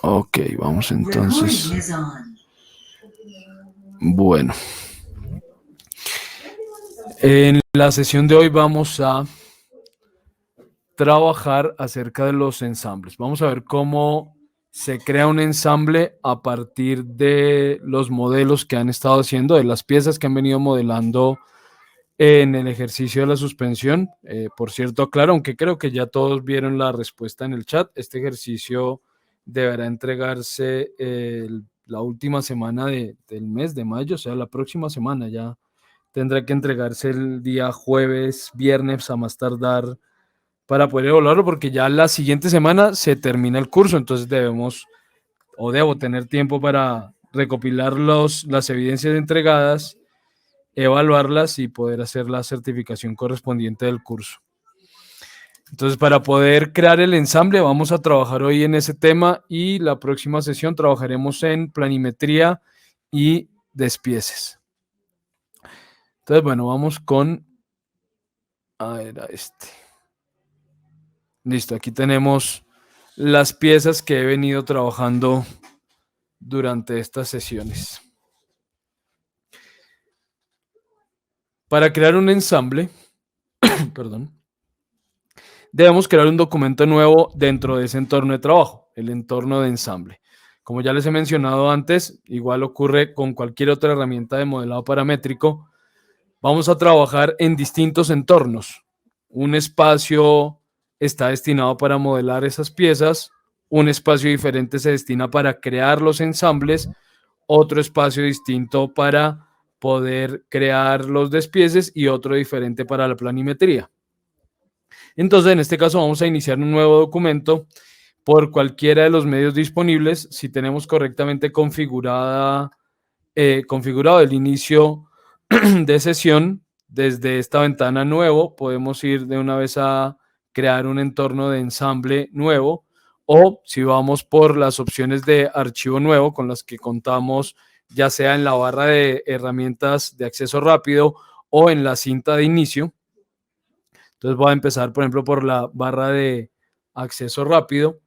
Ok, vamos entonces. Bueno, en la sesión de hoy vamos a trabajar acerca de los ensambles. Vamos a ver cómo se crea un ensamble a partir de los modelos que han estado haciendo, de las piezas que han venido modelando en el ejercicio de la suspensión. Por cierto, claro, aunque creo que ya todos vieron la respuesta en el chat, este ejercicio deberá entregarse la última semana del mes de mayo, o sea, la próxima semana ya tendrá que entregarse el día jueves, viernes a más tardar para poder evaluarlo, porque ya la siguiente semana se termina el curso, entonces debemos o debo tener tiempo para recopilar las evidencias entregadas, evaluarlas y poder hacer la certificación correspondiente del curso. Entonces, para poder crear el ensamble, vamos a trabajar hoy en ese tema y la próxima sesión trabajaremos en planimetría y despieces. Entonces, bueno, vamos con... era este. Listo, aquí tenemos las piezas que he venido trabajando durante estas sesiones. Para crear un ensamble, perdón, debemos crear un documento nuevo dentro de ese entorno de trabajo, el entorno de ensamble. Como ya les he mencionado antes, igual ocurre con cualquier otra herramienta de modelado paramétrico, vamos a trabajar en distintos entornos. Un espacio está destinado para modelar esas piezas, un espacio diferente se destina para crear los ensambles, otro espacio distinto para poder crear los despieces y otro diferente para la planimetría. Entonces, en este caso vamos a iniciar un nuevo documento por cualquiera de los medios disponibles. Si tenemos correctamente configurado el inicio de sesión, desde esta ventana nuevo, podemos ir de una vez a crear un entorno de ensamble nuevo, o si vamos por las opciones de archivo nuevo con las que contamos, ya sea en la barra de herramientas de acceso rápido o en la cinta de inicio. Entonces voy a empezar, por ejemplo, por la barra de acceso rápido.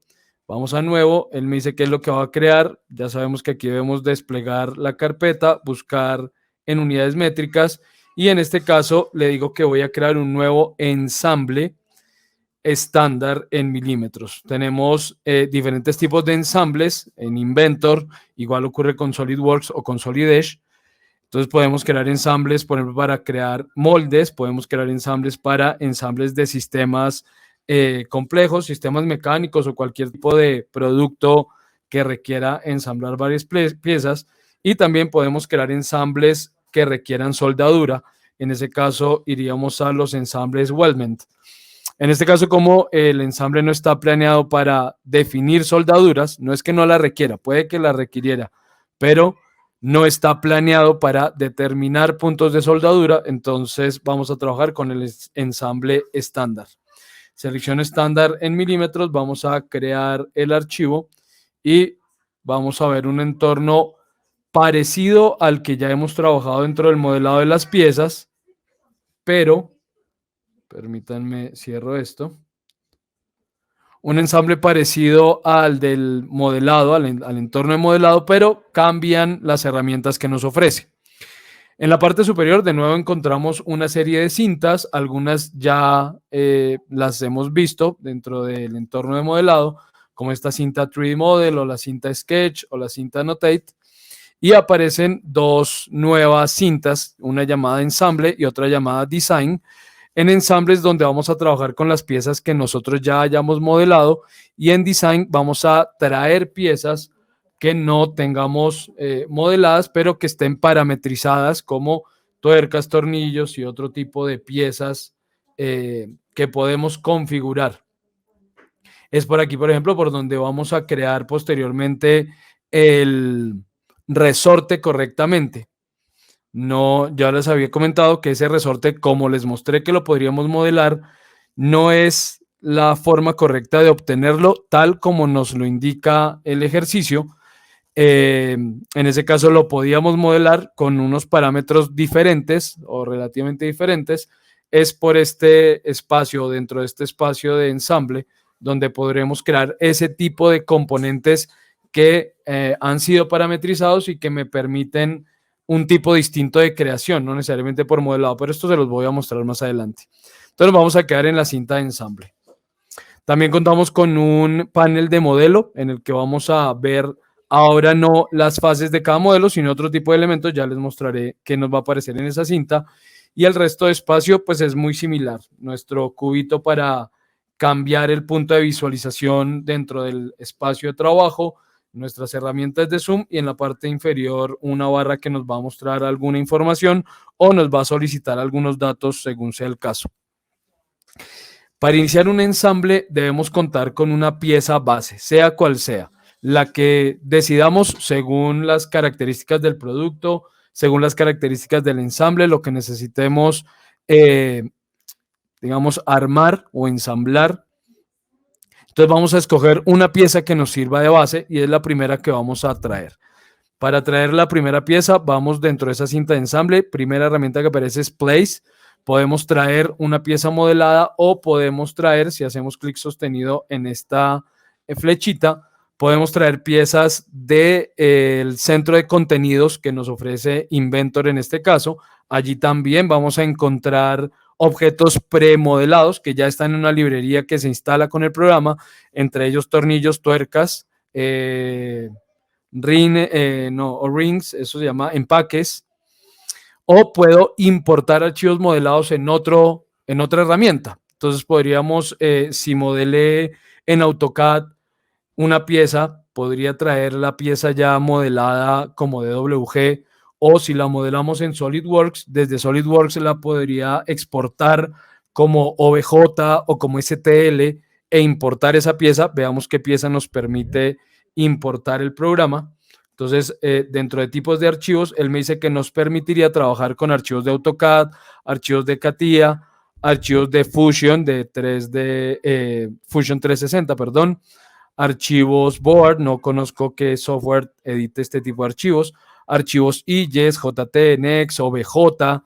Vamos a nuevo, él me dice qué es lo que va a crear. Ya sabemos que aquí debemos desplegar la carpeta, buscar en unidades métricas y en este caso le digo que voy a crear un nuevo ensamble estándar en milímetros. Tenemos diferentes tipos de ensambles en Inventor, igual ocurre con SolidWorks o con Solid Edge. Entonces podemos crear ensambles, por ejemplo, para crear moldes, podemos crear ensambles para ensambles de sistemas complejos, sistemas mecánicos o cualquier tipo de producto que requiera ensamblar varias piezas. Y también podemos crear ensambles que requieran soldadura. En ese caso iríamos a los ensambles weldment. En este caso, como el ensamble no está planeado para definir soldaduras, no es que no la requiera, puede que la requiriera, pero no está planeado para determinar puntos de soldadura, entonces vamos a trabajar con el ensamble estándar. Selección estándar en milímetros, vamos a crear el archivo y vamos a ver un entorno parecido al que ya hemos trabajado dentro del modelado de las piezas, pero, permítanme, cierro esto. Un ensamble parecido al del modelado, al entorno de modelado, pero cambian las herramientas que nos ofrece. En la parte superior, de nuevo, encontramos una serie de cintas, algunas ya las hemos visto dentro del entorno de modelado, como esta cinta 3D Model o la cinta Sketch o la cinta Annotate, y aparecen dos nuevas cintas, una llamada ensamble y otra llamada design, en ensambles donde vamos a trabajar con las piezas que nosotros ya hayamos modelado, y en design vamos a traer piezas que no tengamos modeladas, pero que estén parametrizadas como tuercas, tornillos y otro tipo de piezas que podemos configurar. Es por aquí, por ejemplo, por donde vamos a crear posteriormente el resorte correctamente. No, ya les había comentado que ese resorte, como les mostré que lo podríamos modelar, no es la forma correcta de obtenerlo tal como nos lo indica el ejercicio. En ese caso lo podíamos modelar con unos parámetros diferentes o relativamente diferentes. Es por este espacio, dentro de este espacio de ensamble, donde podremos crear ese tipo de componentes que han sido parametrizados y que me permiten un tipo distinto de creación, no necesariamente por modelado, pero esto se los voy a mostrar más adelante. Entonces vamos a quedar en la cinta de ensamble. También contamos con un panel de modelo en el que vamos a ver ahora no las fases de cada modelo, sino otro tipo de elementos. Ya les mostraré qué nos va a aparecer en esa cinta. Y el resto de espacio pues es muy similar. Nuestro cubito para cambiar el punto de visualización dentro del espacio de trabajo, nuestras herramientas de Zoom y en la parte inferior una barra que nos va a mostrar alguna información o nos va a solicitar algunos datos según sea el caso. Para iniciar un ensamble debemos contar con una pieza base, sea cual sea, la que decidamos según las características del producto, según las características del ensamble, lo que necesitemos, digamos, armar o ensamblar. Entonces vamos a escoger una pieza que nos sirva de base y es la primera que vamos a traer. Para traer la primera pieza, vamos dentro de esa cinta de ensamble. Primera herramienta que aparece es Place. Podemos traer una pieza modelada o podemos traer, si hacemos clic sostenido en esta flechita, podemos traer piezas del centro de contenidos que nos ofrece Inventor en este caso. Allí también vamos a encontrar objetos premodelados que ya están en una librería que se instala con el programa, entre ellos tornillos, tuercas, rings, eso se llama empaques, o puedo importar archivos modelados en otra herramienta. Entonces podríamos, si modelé en AutoCAD una pieza, podría traer la pieza ya modelada como DWG, o si la modelamos en SolidWorks, desde SolidWorks la podría exportar como OBJ o como STL e importar esa pieza. Veamos qué pieza nos permite importar el programa. Entonces, dentro de tipos de archivos, él me dice que nos permitiría trabajar con archivos de AutoCAD, archivos de CATIA, archivos de Fusion, Fusion 360, perdón, archivos Board, no conozco qué software edite este tipo de archivos IGES, JTNX, OBJ,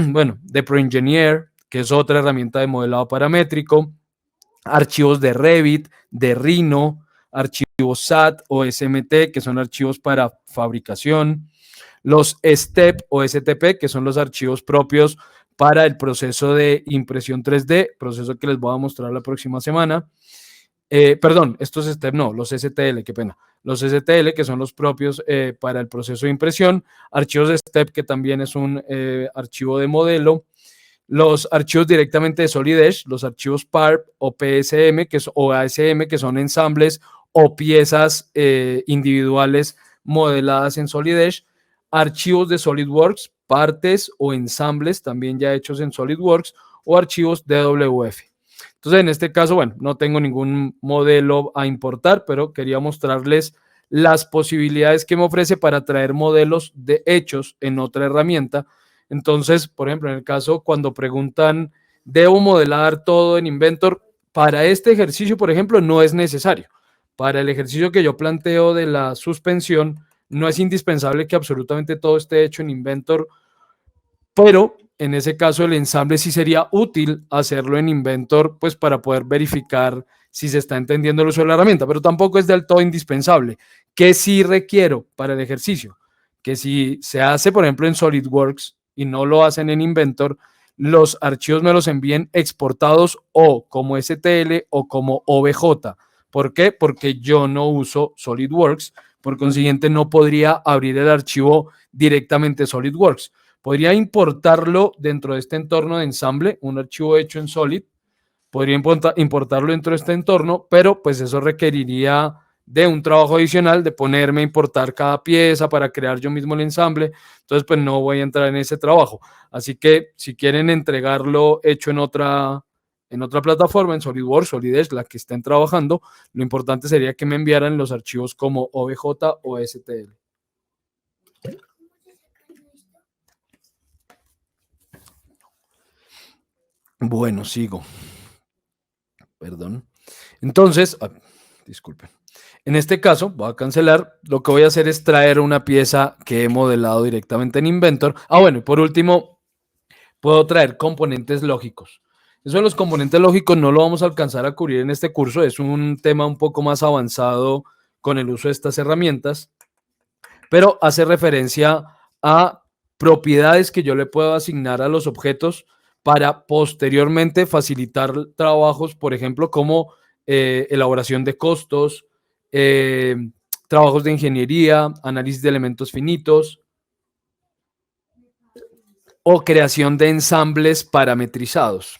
bueno, de ProEngineer, que es otra herramienta de modelado paramétrico, archivos de Revit, de Rhino, archivos SAT o SMT, que son archivos para fabricación, los STEP o STP, que son los archivos propios para el proceso de impresión 3D, proceso que les voy a mostrar la próxima semana. Perdón, estos STEP no, los STL, qué pena. Los STL, que son los propios para el proceso de impresión, archivos de STEP, que también es un archivo de modelo, los archivos directamente de Solid Edge, los archivos PARP o PSM o ASM, que son ensambles o piezas individuales modeladas en Solid Edge, archivos de SolidWorks, partes o ensambles también ya hechos en SolidWorks o archivos DWF. Entonces, en este caso, bueno, no tengo ningún modelo a importar, pero quería mostrarles las posibilidades que me ofrece para traer modelos de hechos en otra herramienta. Entonces, por ejemplo, en el caso cuando preguntan, ¿debo modelar todo en Inventor? Para este ejercicio, por ejemplo, no es necesario. Para el ejercicio que yo planteo de la suspensión, no es indispensable que absolutamente todo esté hecho en Inventor, pero en ese caso el ensamble sí sería útil hacerlo en Inventor, pues para poder verificar si se está entendiendo el uso de la herramienta, pero tampoco es del todo indispensable. ¿Qué sí requiero para el ejercicio? Que si se hace, por ejemplo, en SolidWorks y no lo hacen en Inventor, los archivos me los envíen exportados o como STL o como OBJ. ¿Por qué? Porque yo no uso SolidWorks, por consiguiente no podría abrir el archivo directamente SolidWorks. Podría importarlo dentro de este entorno de ensamble, un archivo hecho en Solid, podría importarlo dentro de este entorno, pero pues eso requeriría de un trabajo adicional de ponerme a importar cada pieza para crear yo mismo el ensamble. Entonces, pues no voy a entrar en ese trabajo. Así que si quieren entregarlo hecho en otra plataforma, en SolidWorks, Solid Edge, la que estén trabajando, lo importante sería que me enviaran los archivos como OBJ o STL. Bueno, sigo. Perdón. Entonces, disculpen. En este caso, voy a cancelar. Lo que voy a hacer es traer una pieza que he modelado directamente en Inventor. Bueno, y por último, puedo traer componentes lógicos. Eso de los componentes lógicos no lo vamos a alcanzar a cubrir en este curso. Es un tema un poco más avanzado con el uso de estas herramientas, pero hace referencia a propiedades que yo le puedo asignar a los objetos para posteriormente facilitar trabajos, por ejemplo, como elaboración de costos, eh, trabajos de ingeniería, análisis de elementos finitos o creación de ensambles parametrizados.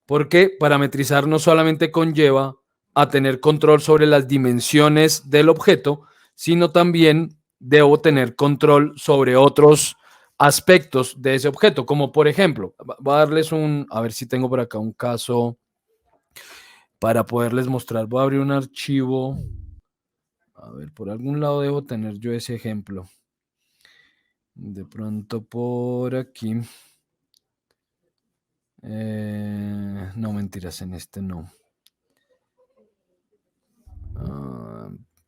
Porque parametrizar no solamente conlleva a tener control sobre las dimensiones del objeto, sino también debo tener control sobre otros aspectos de ese objeto, como por ejemplo, voy a darles a ver si tengo por acá un caso para poderles mostrar. Voy a abrir un archivo. A ver, por algún lado debo tener yo ese ejemplo. De pronto por aquí. No, mentiras, en este no.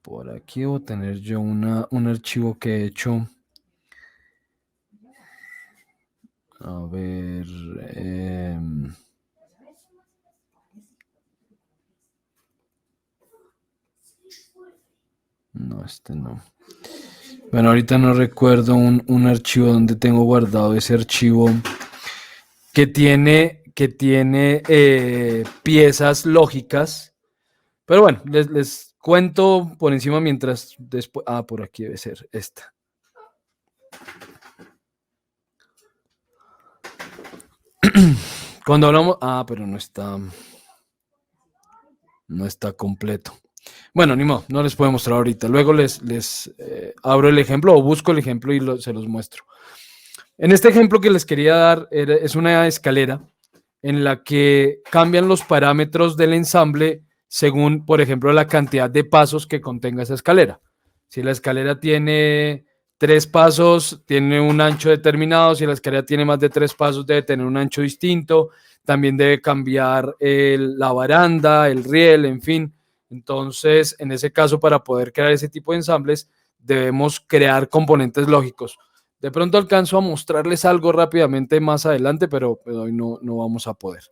Por aquí debo tener yo un archivo que he hecho. A ver. No, este no. Bueno, ahorita no recuerdo un archivo donde tengo guardado ese archivo que tiene piezas lógicas. Pero bueno, les cuento por encima mientras después. Por aquí debe ser esta. Cuando hablamos. Pero no está completo. Bueno, ni modo, no les puedo mostrar ahorita. Luego les abro el ejemplo o busco el ejemplo y se los muestro. En este ejemplo que les quería dar es una escalera en la que cambian los parámetros del ensamble según, por ejemplo, la cantidad de pasos que contenga esa escalera. Si la escalera tiene 3 pasos, tiene un ancho determinado. Si la escalera tiene más de 3 pasos, debe tener un ancho distinto. También debe cambiar la baranda, el riel, en fin. Entonces, en ese caso, para poder crear ese tipo de ensambles, debemos crear componentes lógicos. De pronto alcanzo a mostrarles algo rápidamente más adelante, pero hoy no vamos a poder.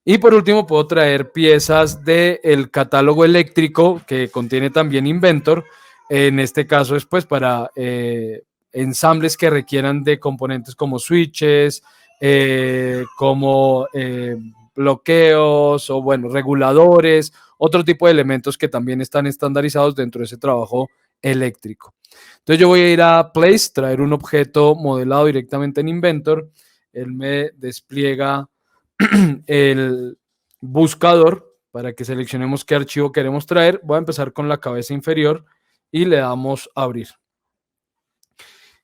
Y por último, puedo traer piezas del catálogo eléctrico que contiene también Inventor. En este caso es pues para ensambles que requieran de componentes como switches, como bloqueos o bueno, reguladores, otro tipo de elementos que también están estandarizados dentro de ese trabajo eléctrico. Entonces yo voy a ir a Place, traer un objeto modelado directamente en Inventor. Él me despliega el buscador para que seleccionemos qué archivo queremos traer. Voy a empezar con la cabeza inferior y le damos a abrir.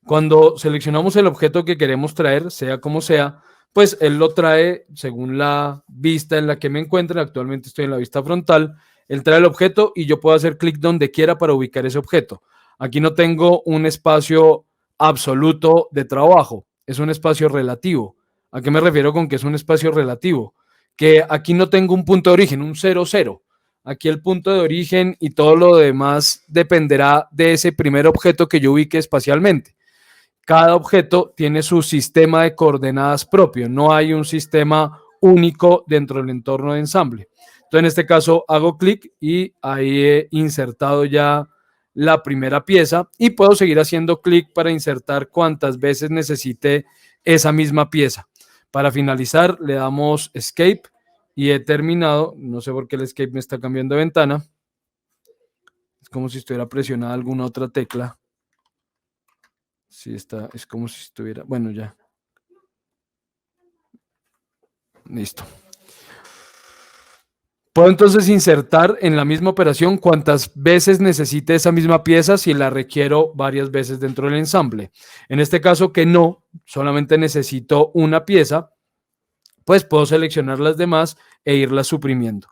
Cuando seleccionamos el objeto que queremos traer, sea como sea, pues él lo trae según la vista en la que me encuentro. Actualmente estoy en la vista frontal. Él trae el objeto y yo puedo hacer clic donde quiera para ubicar ese objeto. Aquí no tengo un espacio absoluto de trabajo, es un espacio relativo. ¿A qué me refiero con que es un espacio relativo? Que aquí no tengo un punto de origen, un 0, 0. Aquí el punto de origen y todo lo demás dependerá de ese primer objeto que yo ubique espacialmente. Cada objeto tiene su sistema de coordenadas propio, no hay un sistema único dentro del entorno de ensamble. Entonces, en este caso, hago clic y ahí he insertado ya la primera pieza y puedo seguir haciendo clic para insertar cuantas veces necesite esa misma pieza. Para finalizar, le damos Escape y he terminado. No sé por qué el Escape me está cambiando de ventana. Es como si estuviera presionada alguna otra tecla. Sí, es como si estuviera. Bueno, ya. Listo. Puedo entonces insertar en la misma operación cuantas veces necesite esa misma pieza si la requiero varias veces dentro del ensamble. En este caso que no, solamente necesito una pieza, pues puedo seleccionar las demás e irlas suprimiendo.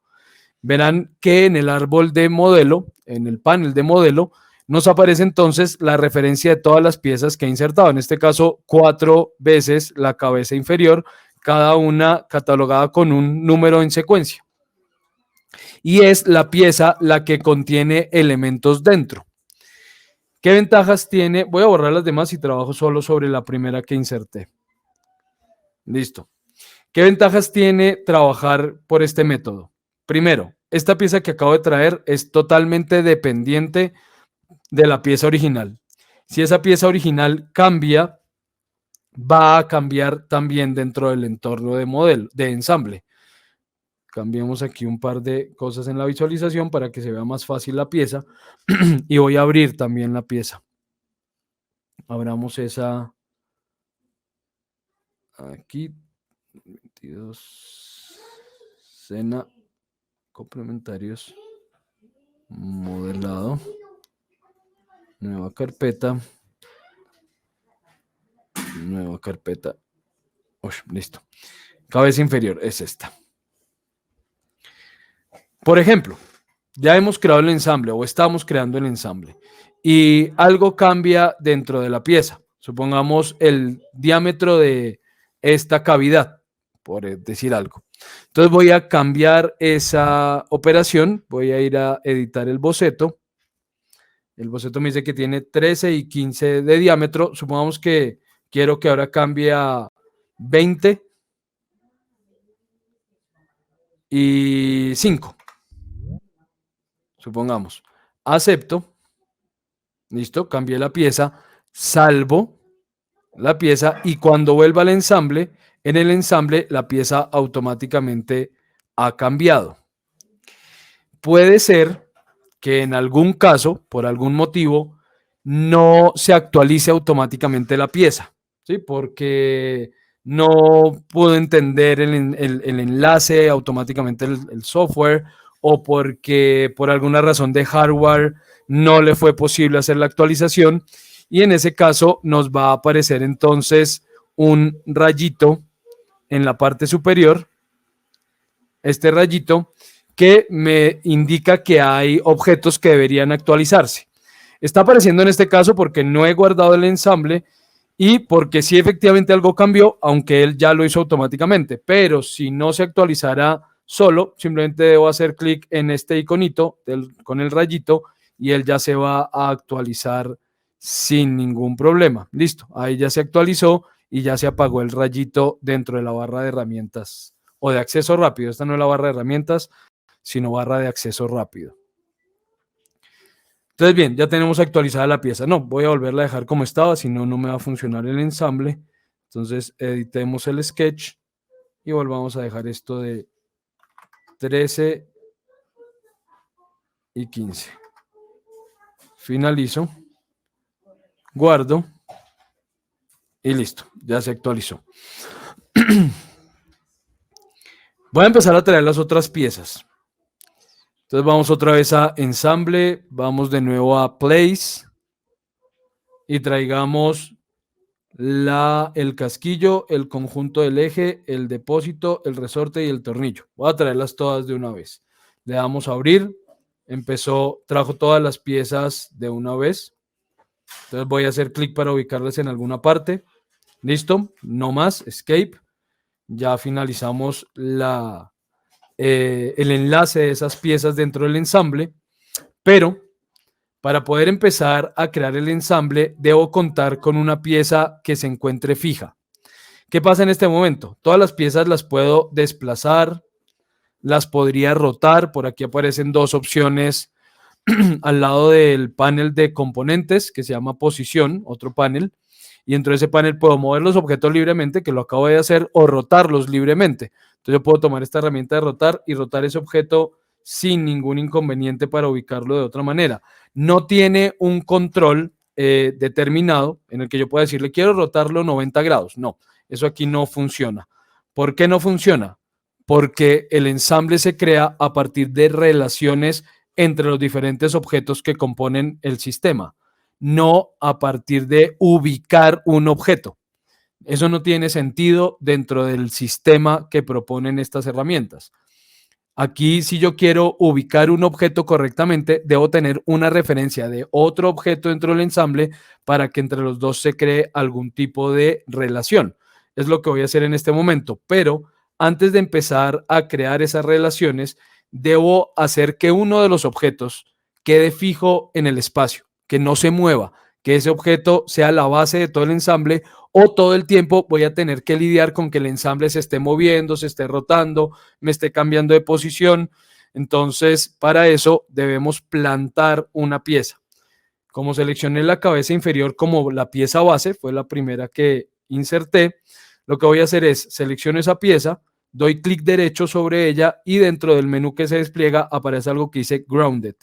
Verán que en el árbol de modelo, en el panel de modelo, nos aparece entonces la referencia de todas las piezas que he insertado. En este caso, 4 veces la cabeza inferior, cada una catalogada con un número en secuencia. Y es la pieza la que contiene elementos dentro. ¿Qué ventajas tiene? Voy a borrar las demás y trabajo solo sobre la primera que inserté. Listo. ¿Qué ventajas tiene trabajar por este método? Primero, esta pieza que acabo de traer es totalmente dependiente de la pieza original. Si esa pieza original cambia, va a cambiar también dentro del entorno de modelo, de ensamble. Cambiemos aquí un par de cosas en la visualización para que se vea más fácil la pieza. Y voy a abrir también la pieza. Abramos esa aquí. 22. Escena. Complementarios. Modelado. Nueva carpeta. Nueva carpeta. Uy, listo. Cabeza inferior es esta. Por ejemplo, ya hemos creado el ensamble o estamos creando el ensamble y algo cambia dentro de la pieza. Supongamos el diámetro de esta cavidad, por decir algo. Entonces voy a cambiar esa operación. Voy a ir a editar el boceto. El boceto me dice que tiene 13 y 15 de diámetro. Supongamos que quiero que ahora cambie a 20 y 5. Supongamos. Acepto. Listo, cambié la pieza. Salvo la pieza y cuando vuelva al ensamble, en el ensamble la pieza automáticamente ha cambiado. Puede ser que en algún caso, por algún motivo, no se actualice automáticamente la pieza, ¿sí? Porque no pudo entender el enlace automáticamente el software o porque por alguna razón de hardware no le fue posible hacer la actualización y en ese caso nos va a aparecer entonces un rayito en la parte superior, este rayito que me indica que hay objetos que deberían actualizarse. Está apareciendo en este caso porque no he guardado el ensamble y porque sí efectivamente algo cambió, aunque él ya lo hizo automáticamente, pero si no se actualizara solo, simplemente debo hacer clic en este iconito con el rayito y él ya se va a actualizar sin ningún problema. Listo, ahí ya se actualizó y ya se apagó el rayito dentro de la barra de herramientas o de acceso rápido. Esta no es la barra de herramientas, sino barra de acceso rápido. Entonces, bien, ya tenemos actualizada la pieza. No, voy a volverla a dejar como estaba, si no, no me va a funcionar el ensamble. Entonces, editemos el sketch y volvamos a dejar esto de 13 y 15. Finalizo, guardo y listo, ya se actualizó. Voy a empezar a traer las otras piezas. Entonces vamos otra vez a ensamble, vamos de nuevo a place y traigamos el casquillo, el conjunto del eje, el depósito, el resorte y el tornillo. Voy a traerlas todas de una vez. Le damos a abrir, trajo todas las piezas de una vez. Entonces voy a hacer clic para ubicarlas en alguna parte. Listo, no más, escape. Ya finalizamos el enlace de esas piezas dentro del ensamble, pero para poder empezar a crear el ensamble debo contar con una pieza que se encuentre fija. ¿Qué pasa en este momento? Todas las piezas las puedo desplazar, las podría rotar. Por aquí aparecen dos opciones al lado del panel de componentes que se llama posición, otro panel. Y dentro de ese panel puedo mover los objetos libremente, que lo acabo de hacer, o rotarlos libremente. Entonces yo puedo tomar esta herramienta de rotar y rotar ese objeto sin ningún inconveniente para ubicarlo de otra manera. No tiene un control determinado en el que yo pueda decirle quiero rotarlo 90 grados. No, eso aquí no funciona. ¿Por qué no funciona? Porque el ensamble se crea a partir de relaciones entre los diferentes objetos que componen el sistema, no a partir de ubicar un objeto. Eso no tiene sentido dentro del sistema que proponen estas herramientas. Aquí, si yo quiero ubicar un objeto correctamente, debo tener una referencia de otro objeto dentro del ensamble para que entre los dos se cree algún tipo de relación. Es lo que voy a hacer en este momento, pero antes de empezar a crear esas relaciones, debo hacer que uno de los objetos quede fijo en el espacio, que no se mueva, que ese objeto sea la base de todo el ensamble, o todo el tiempo voy a tener que lidiar con que el ensamble se esté moviendo, se esté rotando, me esté cambiando de posición. Entonces, para eso debemos plantar una pieza. Como seleccioné la cabeza inferior como la pieza base, fue la primera que inserté, lo que voy a hacer es selecciono esa pieza, doy clic derecho sobre ella y dentro del menú que se despliega aparece algo que dice grounded.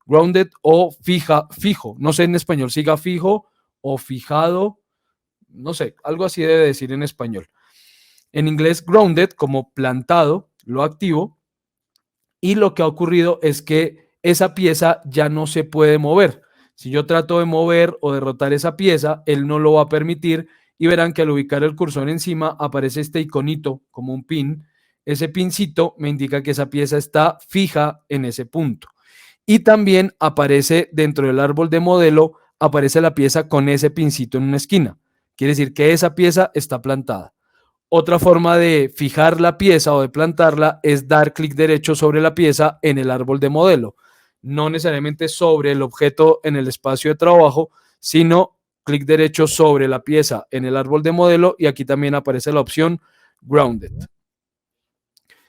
Grounded o fijo. No sé en español, siga fijo o fijado, no sé, algo así debe decir en español. En inglés, grounded como plantado, lo activo y lo que ha ocurrido es que esa pieza ya no se puede mover. Si yo trato de mover o derrotar esa pieza, él no lo va a permitir y verán que al ubicar el cursor encima aparece este iconito como un pin. Ese pincito me indica que esa pieza está fija en ese punto. Y también aparece dentro del árbol de modelo, aparece la pieza con ese pincito en una esquina. Quiere decir que esa pieza está plantada. Otra forma de fijar la pieza o de plantarla es dar clic derecho sobre la pieza en el árbol de modelo. No necesariamente sobre el objeto en el espacio de trabajo, sino clic derecho sobre la pieza en el árbol de modelo y aquí también aparece la opción Grounded.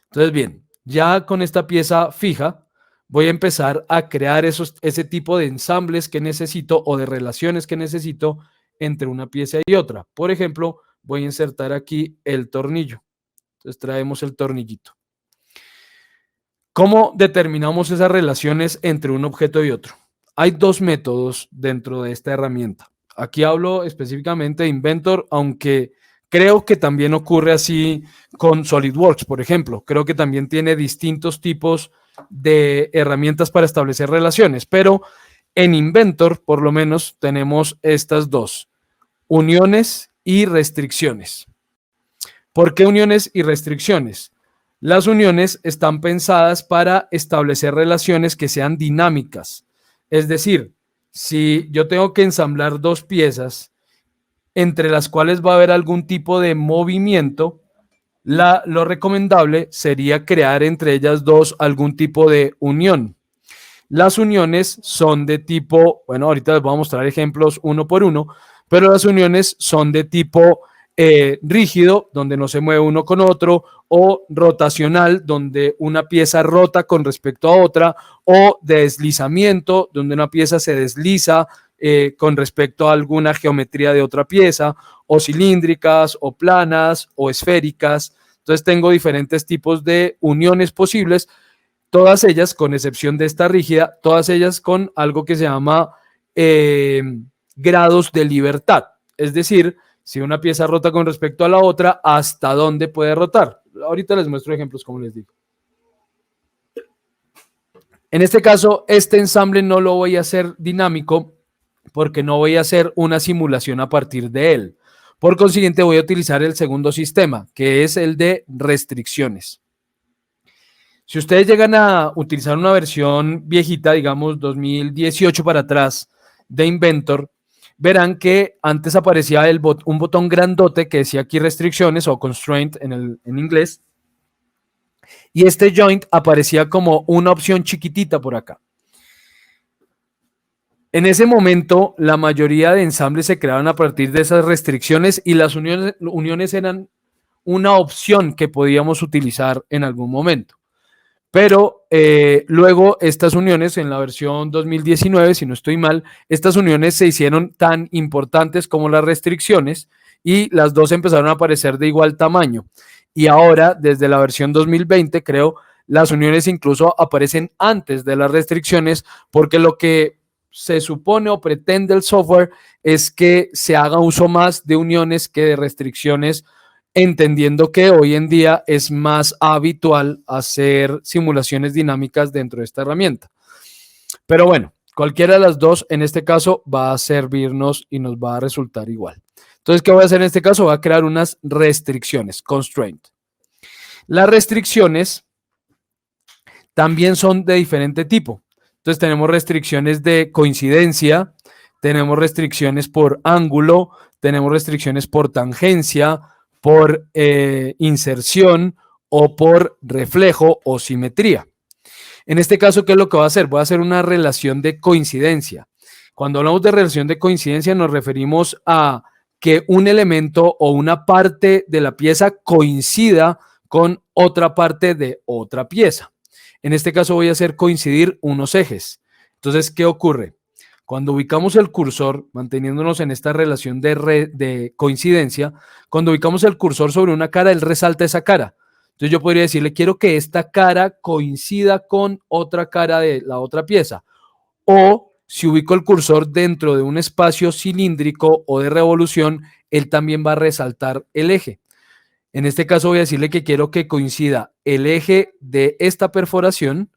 Entonces, bien, ya con esta pieza fija, voy a empezar a crear ese tipo de ensambles que necesito o de relaciones que necesito entre una pieza y otra. Por ejemplo, voy a insertar aquí el tornillo. Entonces traemos el tornillito. ¿Cómo determinamos esas relaciones entre un objeto y otro? Hay dos métodos dentro de esta herramienta. Aquí hablo específicamente de Inventor, aunque creo que también ocurre así con SolidWorks, por ejemplo. Creo que también tiene distintos tipos de herramientas para establecer relaciones, pero en Inventor, por lo menos, tenemos estas dos, uniones y restricciones. ¿Por qué uniones y restricciones? Las uniones están pensadas para establecer relaciones que sean dinámicas. Es decir, si yo tengo que ensamblar dos piezas entre las cuales va a haber algún tipo de movimiento, lo recomendable sería crear entre ellas dos algún tipo de unión. Las uniones son de tipo, bueno, ahorita les voy a mostrar ejemplos uno por uno, pero las uniones son de tipo rígido, donde no se mueve uno con otro, o rotacional, donde una pieza rota con respecto a otra, o de deslizamiento, donde una pieza se desliza con respecto a alguna geometría de otra pieza, o cilíndricas, o planas, o esféricas. Entonces tengo diferentes tipos de uniones posibles, todas ellas, con excepción de esta rígida, todas ellas con algo que se llama grados de libertad. Es decir, si una pieza rota con respecto a la otra, ¿hasta dónde puede rotar? Ahorita les muestro ejemplos, como les digo. En este caso, este ensamble no lo voy a hacer dinámico porque no voy a hacer una simulación a partir de él. Por consiguiente, voy a utilizar el segundo sistema, que es el de restricciones. Si ustedes llegan a utilizar una versión viejita, digamos 2018 para atrás de Inventor, verán que antes aparecía un botón grandote que decía aquí restricciones o constraint en inglés, y este joint aparecía como una opción chiquitita por acá. En ese momento, la mayoría de ensambles se creaban a partir de esas restricciones y las uniones eran una opción que podíamos utilizar en algún momento. Pero luego estas uniones en la versión 2019, si no estoy mal, estas uniones se hicieron tan importantes como las restricciones y las dos empezaron a aparecer de igual tamaño. Y ahora, desde la versión 2020, creo, las uniones incluso aparecen antes de las restricciones porque lo que se supone o pretende el software es que se haga uso más de uniones que de restricciones, entendiendo que hoy en día es más habitual hacer simulaciones dinámicas dentro de esta herramienta. Pero bueno, cualquiera de las dos en este caso va a servirnos y nos va a resultar igual. Entonces, ¿qué voy a hacer en este caso? Voy a crear unas restricciones, constraint. Las restricciones también son de diferente tipo. Entonces, tenemos restricciones de coincidencia, tenemos restricciones por ángulo, tenemos restricciones por tangencia, por inserción o por reflejo o simetría. En este caso, ¿qué es lo que voy a hacer? Voy a hacer una relación de coincidencia. Cuando hablamos de relación de coincidencia nos referimos a que un elemento o una parte de la pieza coincida con otra parte de otra pieza. En este caso voy a hacer coincidir unos ejes. Entonces, ¿qué ocurre? Cuando ubicamos el cursor, manteniéndonos en esta relación de coincidencia, cuando ubicamos el cursor sobre una cara, él resalta esa cara. Entonces yo podría decirle, quiero que esta cara coincida con otra cara de la otra pieza. O si ubico el cursor dentro de un espacio cilíndrico o de revolución, él también va a resaltar el eje. En este caso voy a decirle que quiero que coincida el eje de esta perforación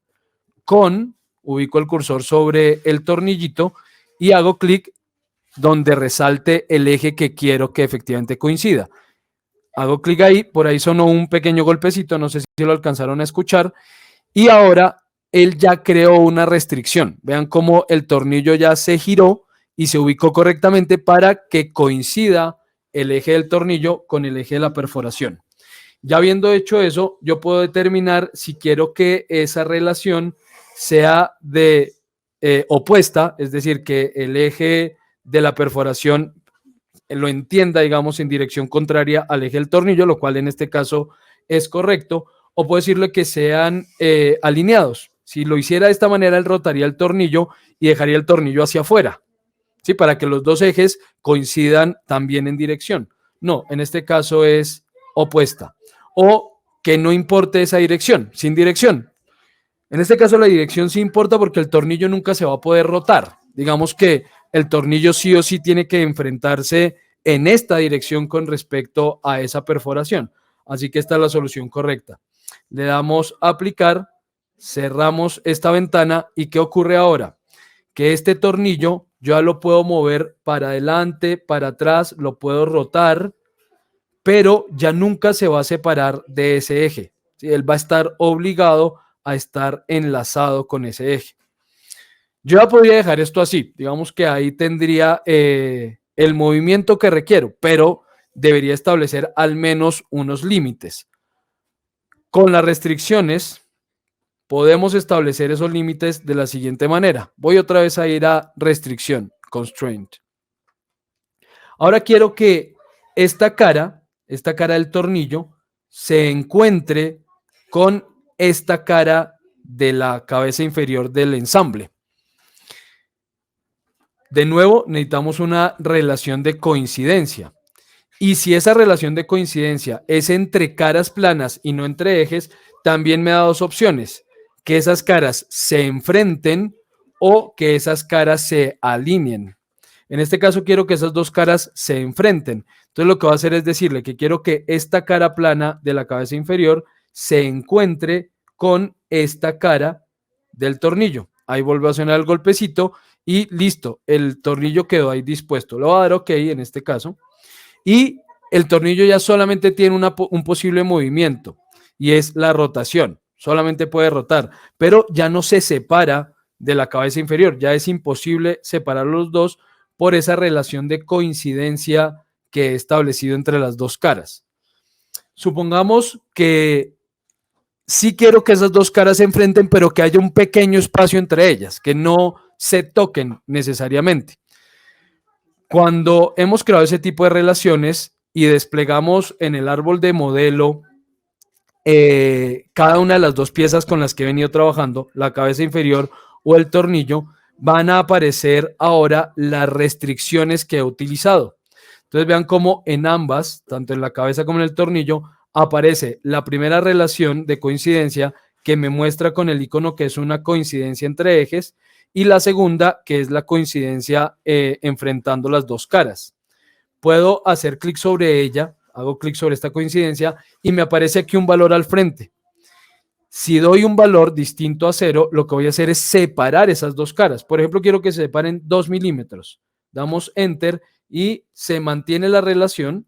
con, ubico el cursor sobre el tornillito y hago clic donde resalte el eje que quiero que efectivamente coincida. Hago clic ahí, por ahí sonó un pequeño golpecito, no sé si lo alcanzaron a escuchar, y ahora él ya creó una restricción. Vean cómo el tornillo ya se giró y se ubicó correctamente para que coincida el eje del tornillo con el eje de la perforación. Ya habiendo hecho eso, yo puedo determinar si quiero que esa relación sea de opuesta, es decir, que el eje de la perforación lo entienda, digamos, en dirección contraria al eje del tornillo, lo cual en este caso es correcto, o puedo decirle que sean alineados. Si lo hiciera de esta manera, él rotaría el tornillo y dejaría el tornillo hacia afuera, ¿sí? Para que los dos ejes coincidan también en dirección. No, en este caso es opuesta. O que no importe esa dirección, sin dirección. En este caso la dirección sí importa porque el tornillo nunca se va a poder rotar. Digamos que el tornillo sí o sí tiene que enfrentarse en esta dirección con respecto a esa perforación. Así que esta es la solución correcta. Le damos a aplicar, cerramos esta ventana y ¿qué ocurre ahora? Que este tornillo yo ya lo puedo mover para adelante, para atrás, lo puedo rotar, pero ya nunca se va a separar de ese eje. ¿Sí? Él va a estar obligado a estar enlazado con ese eje. Yo ya podría dejar esto así, digamos que ahí tendría el movimiento que requiero, pero debería establecer al menos unos límites. Con las restricciones podemos establecer esos límites de la siguiente manera. Voy otra vez a ir a restricción, constraint. Ahora quiero que esta cara del tornillo, se encuentre con esta cara de la cabeza inferior del ensamble. De nuevo, necesitamos una relación de coincidencia. Y si esa relación de coincidencia es entre caras planas y no entre ejes, también me da dos opciones: que esas caras se enfrenten o que esas caras se alineen. En este caso quiero que esas dos caras se enfrenten. Entonces lo que voy a hacer es decirle que quiero que esta cara plana de la cabeza inferior se encuentre con esta cara del tornillo. Ahí vuelve a sonar el golpecito y listo, el tornillo quedó ahí dispuesto. Le voy a dar OK en este caso. Y el tornillo ya solamente tiene un posible movimiento y es la rotación. Solamente puede rotar, pero ya no se separa de la cabeza inferior. Ya es imposible separar los dos por esa relación de coincidencia que he establecido entre las dos caras. Supongamos que sí quiero que esas dos caras se enfrenten, pero que haya un pequeño espacio entre ellas, que no se toquen necesariamente. Cuando hemos creado ese tipo de relaciones y desplegamos en el árbol de modelo cada una de las dos piezas con las que he venido trabajando, la cabeza inferior o el tornillo, van a aparecer ahora las restricciones que he utilizado. Entonces vean cómo en ambas, tanto en la cabeza como en el tornillo, aparece la primera relación de coincidencia que me muestra con el icono que es una coincidencia entre ejes, y la segunda que es la coincidencia enfrentando las dos caras. Puedo hacer clic sobre ella, hago clic sobre esta coincidencia y me aparece aquí un valor al frente. Si doy un valor distinto a 0, lo que voy a hacer es separar esas dos caras. Por ejemplo, quiero que se separen 2 milímetros. Damos Enter y se mantiene la relación,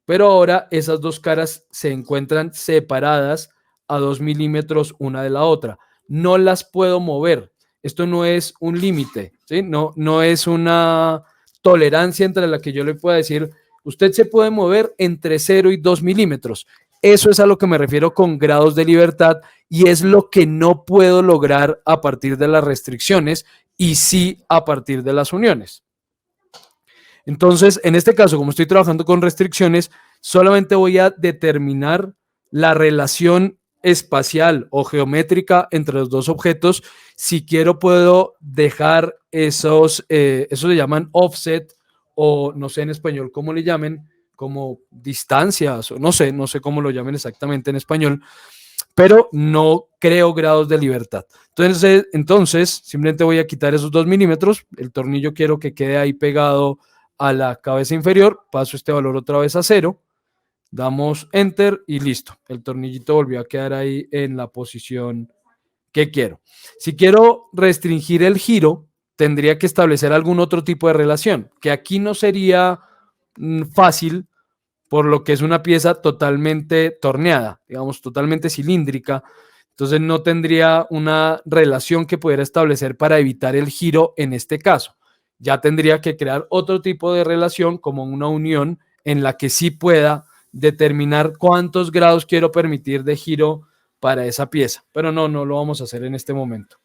pero ahora esas dos caras se encuentran separadas a 2 milímetros una de la otra. No las puedo mover. Esto no es un límite, ¿sí? No es una tolerancia entre la que yo le pueda decir, usted se puede mover entre 0 y 2 milímetros. Eso es a lo que me refiero con grados de libertad y es lo que no puedo lograr a partir de las restricciones y sí a partir de las uniones. Entonces, en este caso, como estoy trabajando con restricciones, solamente voy a determinar la relación espacial o geométrica entre los dos objetos. Si quiero puedo dejar esos, eso se llaman offset o no sé en español cómo le llamen, como distancias o no sé cómo lo llamen exactamente en español, pero no creo grados de libertad. Entonces simplemente voy a quitar esos 2 milímetros, el tornillo quiero que quede ahí pegado a la cabeza inferior, paso este valor otra vez a 0, damos enter y listo, el tornillito volvió a quedar ahí en la posición que quiero. Si quiero restringir el giro, tendría que establecer algún otro tipo de relación, que aquí no sería fácil por lo que es una pieza totalmente torneada, digamos, totalmente cilíndrica. Entonces no tendría una relación que pudiera establecer para evitar el giro en este caso. Ya tendría que crear otro tipo de relación como una unión en la que sí pueda determinar cuántos grados quiero permitir de giro para esa pieza. Pero no lo vamos a hacer en este momento.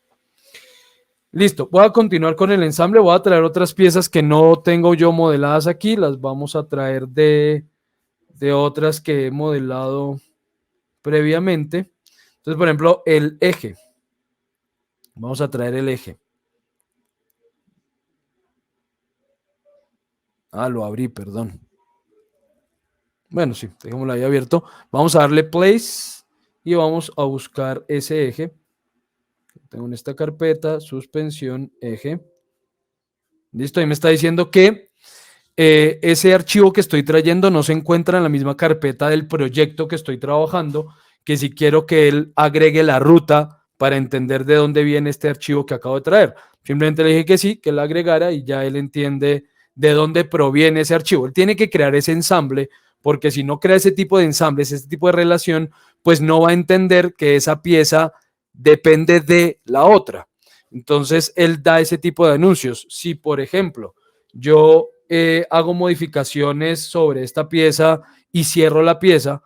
Listo, voy a continuar con el ensamble, voy a traer otras piezas que no tengo yo modeladas aquí, las vamos a traer de otras que he modelado previamente. Entonces, por ejemplo, el eje. Vamos a traer el eje. Ah, lo abrí, perdón. Bueno, sí, dejémoslo ahí abierto. Vamos a darle place y vamos a buscar ese eje. Tengo en esta carpeta, suspensión, eje. Listo, ahí me está diciendo que ese archivo que estoy trayendo no se encuentra en la misma carpeta del proyecto que estoy trabajando, que si quiero que él agregue la ruta para entender de dónde viene este archivo que acabo de traer. Simplemente le dije que sí, que él agregara y ya él entiende de dónde proviene ese archivo. Él tiene que crear ese ensamble, porque si no crea ese tipo de ensambles, ese tipo de relación, pues no va a entender que esa pieza depende de la otra. Entonces, él da ese tipo de anuncios. Si, por ejemplo, yo hago modificaciones sobre esta pieza y cierro la pieza,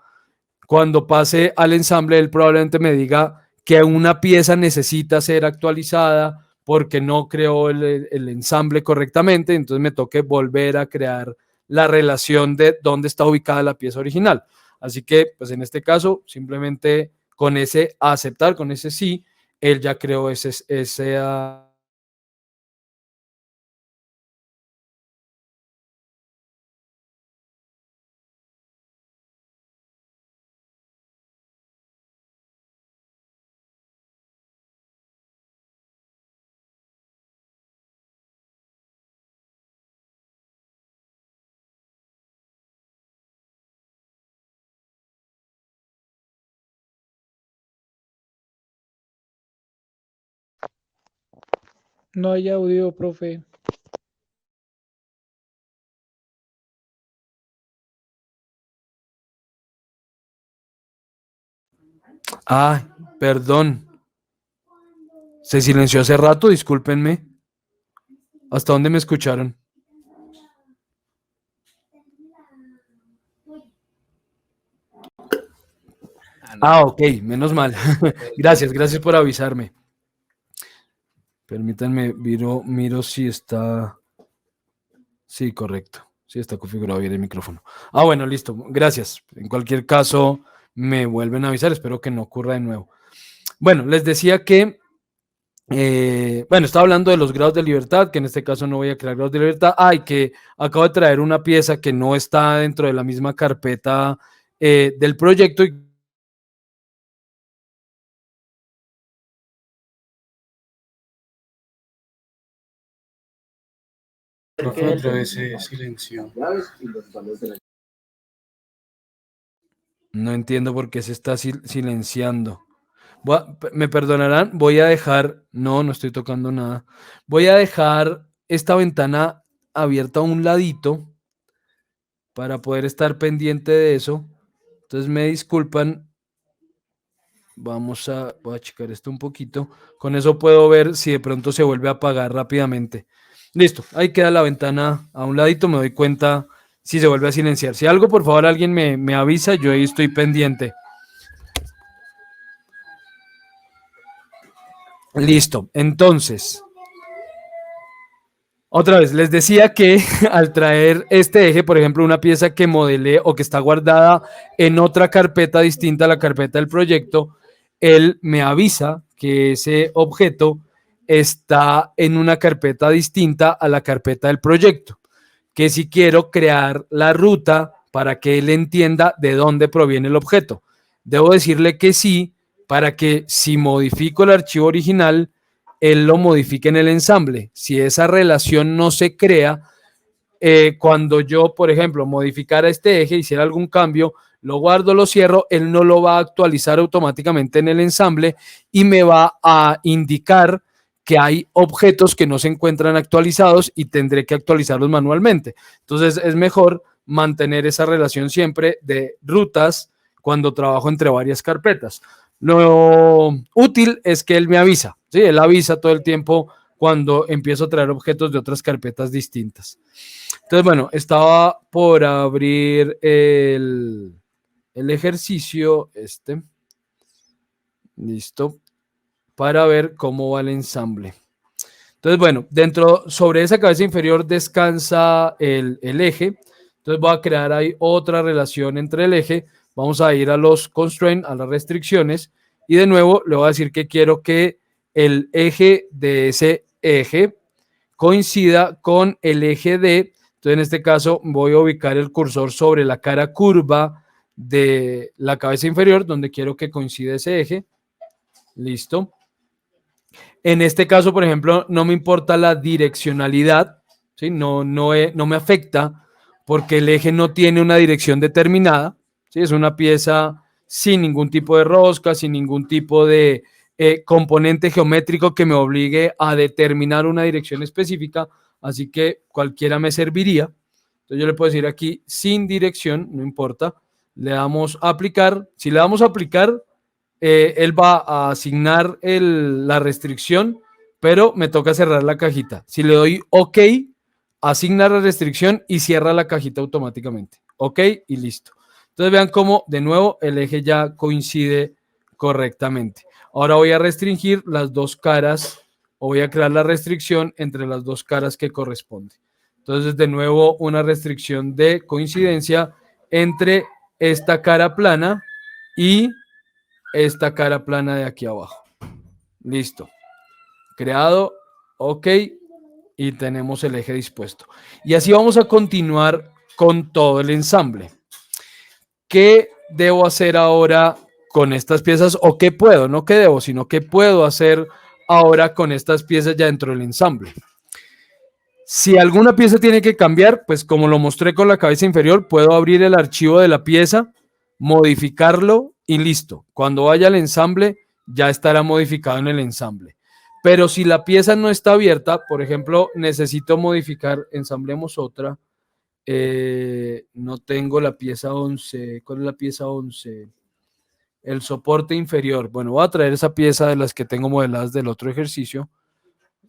cuando pase al ensamble, él probablemente me diga que una pieza necesita ser actualizada porque no creó el ensamble correctamente, entonces me toque volver a crear la relación de dónde está ubicada la pieza original. Así que, pues en este caso, simplemente con ese aceptar, con ese sí, él ya creó ese No hay audio, profe. Ah, perdón. Se silenció hace rato, discúlpenme. ¿Hasta dónde me escucharon? Ah, ok, menos mal. Gracias por avisarme. Permítanme, miro si está. Sí, correcto. Sí, está configurado bien el micrófono. Ah, bueno, listo. Gracias. En cualquier caso, me vuelven a avisar. Espero que no ocurra de nuevo. Bueno, les decía que bueno, estaba hablando de los grados de libertad, que en este caso no voy a crear grados de libertad. Y que acabo de traer una pieza que no está dentro de la misma carpeta del proyecto. Profe, otra vez se silenció. No entiendo por qué se está silenciando. Me perdonarán, voy a dejar, no estoy tocando nada. Voy a dejar esta ventana abierta a un ladito para poder estar pendiente de eso. Entonces me disculpan. Voy a checar esto un poquito. Con eso puedo ver si de pronto se vuelve a apagar rápidamente. Listo, ahí queda la ventana a un ladito. Me doy cuenta si se vuelve a silenciar. Si algo, por favor, alguien me avisa. Yo ahí estoy pendiente. Listo, entonces. Otra vez, les decía que al traer este eje, por ejemplo, una pieza que modelé o que está guardada en otra carpeta distinta a la carpeta del proyecto, él me avisa que ese objeto está en una carpeta distinta a la carpeta del proyecto, que si quiero crear la ruta para que él entienda de dónde proviene el objeto. Debo decirle que sí, para que si modifico el archivo original, él lo modifique en el ensamble. Si esa relación no se crea, cuando yo, por ejemplo, modificara este eje, hiciera algún cambio, lo guardo, lo cierro, él no lo va a actualizar automáticamente en el ensamble y me va a indicar que hay objetos que no se encuentran actualizados y tendré que actualizarlos manualmente. Entonces es mejor mantener esa relación siempre de rutas cuando trabajo entre varias carpetas. Lo útil es que él me avisa, ¿sí? Él avisa todo el tiempo cuando empiezo a traer objetos de otras carpetas distintas. Entonces, bueno, estaba por abrir el ejercicio, listo, para ver cómo va el ensamble. Entonces, bueno, sobre esa cabeza inferior descansa el eje. Entonces voy a crear ahí otra relación entre el eje. Vamos a ir a los constraints, a las restricciones. Y de nuevo le voy a decir que quiero que el eje de ese eje coincida con el eje D. Entonces, en este caso, voy a ubicar el cursor sobre la cara curva de la cabeza inferior, donde quiero que coincida ese eje. Listo. En este caso, por ejemplo, no me importa la direccionalidad, ¿sí? No me afecta porque el eje no tiene una dirección determinada, ¿sí? Es una pieza sin ningún tipo de rosca, sin ningún tipo de componente geométrico que me obligue a determinar una dirección específica, así que cualquiera me serviría. Entonces yo le puedo decir aquí sin dirección, no importa, le damos a aplicar. Si le damos a aplicar, él va a asignar la restricción, pero me toca cerrar la cajita. Si le doy OK, asigna la restricción y cierra la cajita automáticamente. OK y listo. Entonces vean cómo de nuevo el eje ya coincide correctamente. Ahora voy a restringir las dos caras o voy a crear la restricción entre las dos caras que corresponde. Entonces de nuevo una restricción de coincidencia entre esta cara plana y esta cara plana de aquí abajo. Listo. Creado. OK. Y tenemos el eje dispuesto. Y así vamos a continuar con todo el ensamble. ¿Qué debo hacer ahora con estas piezas? ¿O qué puedo? No qué debo, sino qué puedo hacer ahora con estas piezas ya dentro del ensamble. Si alguna pieza tiene que cambiar, pues como lo mostré con la cabeza inferior, puedo abrir el archivo de la pieza, modificarlo y listo. Cuando vaya al ensamble, ya estará modificado en el ensamble. Pero si la pieza no está abierta, por ejemplo, necesito modificar, ensamblemos otra. No tengo la pieza 11. ¿Cuál es la pieza 11? El soporte inferior. Bueno, voy a traer esa pieza de las que tengo modeladas del otro ejercicio.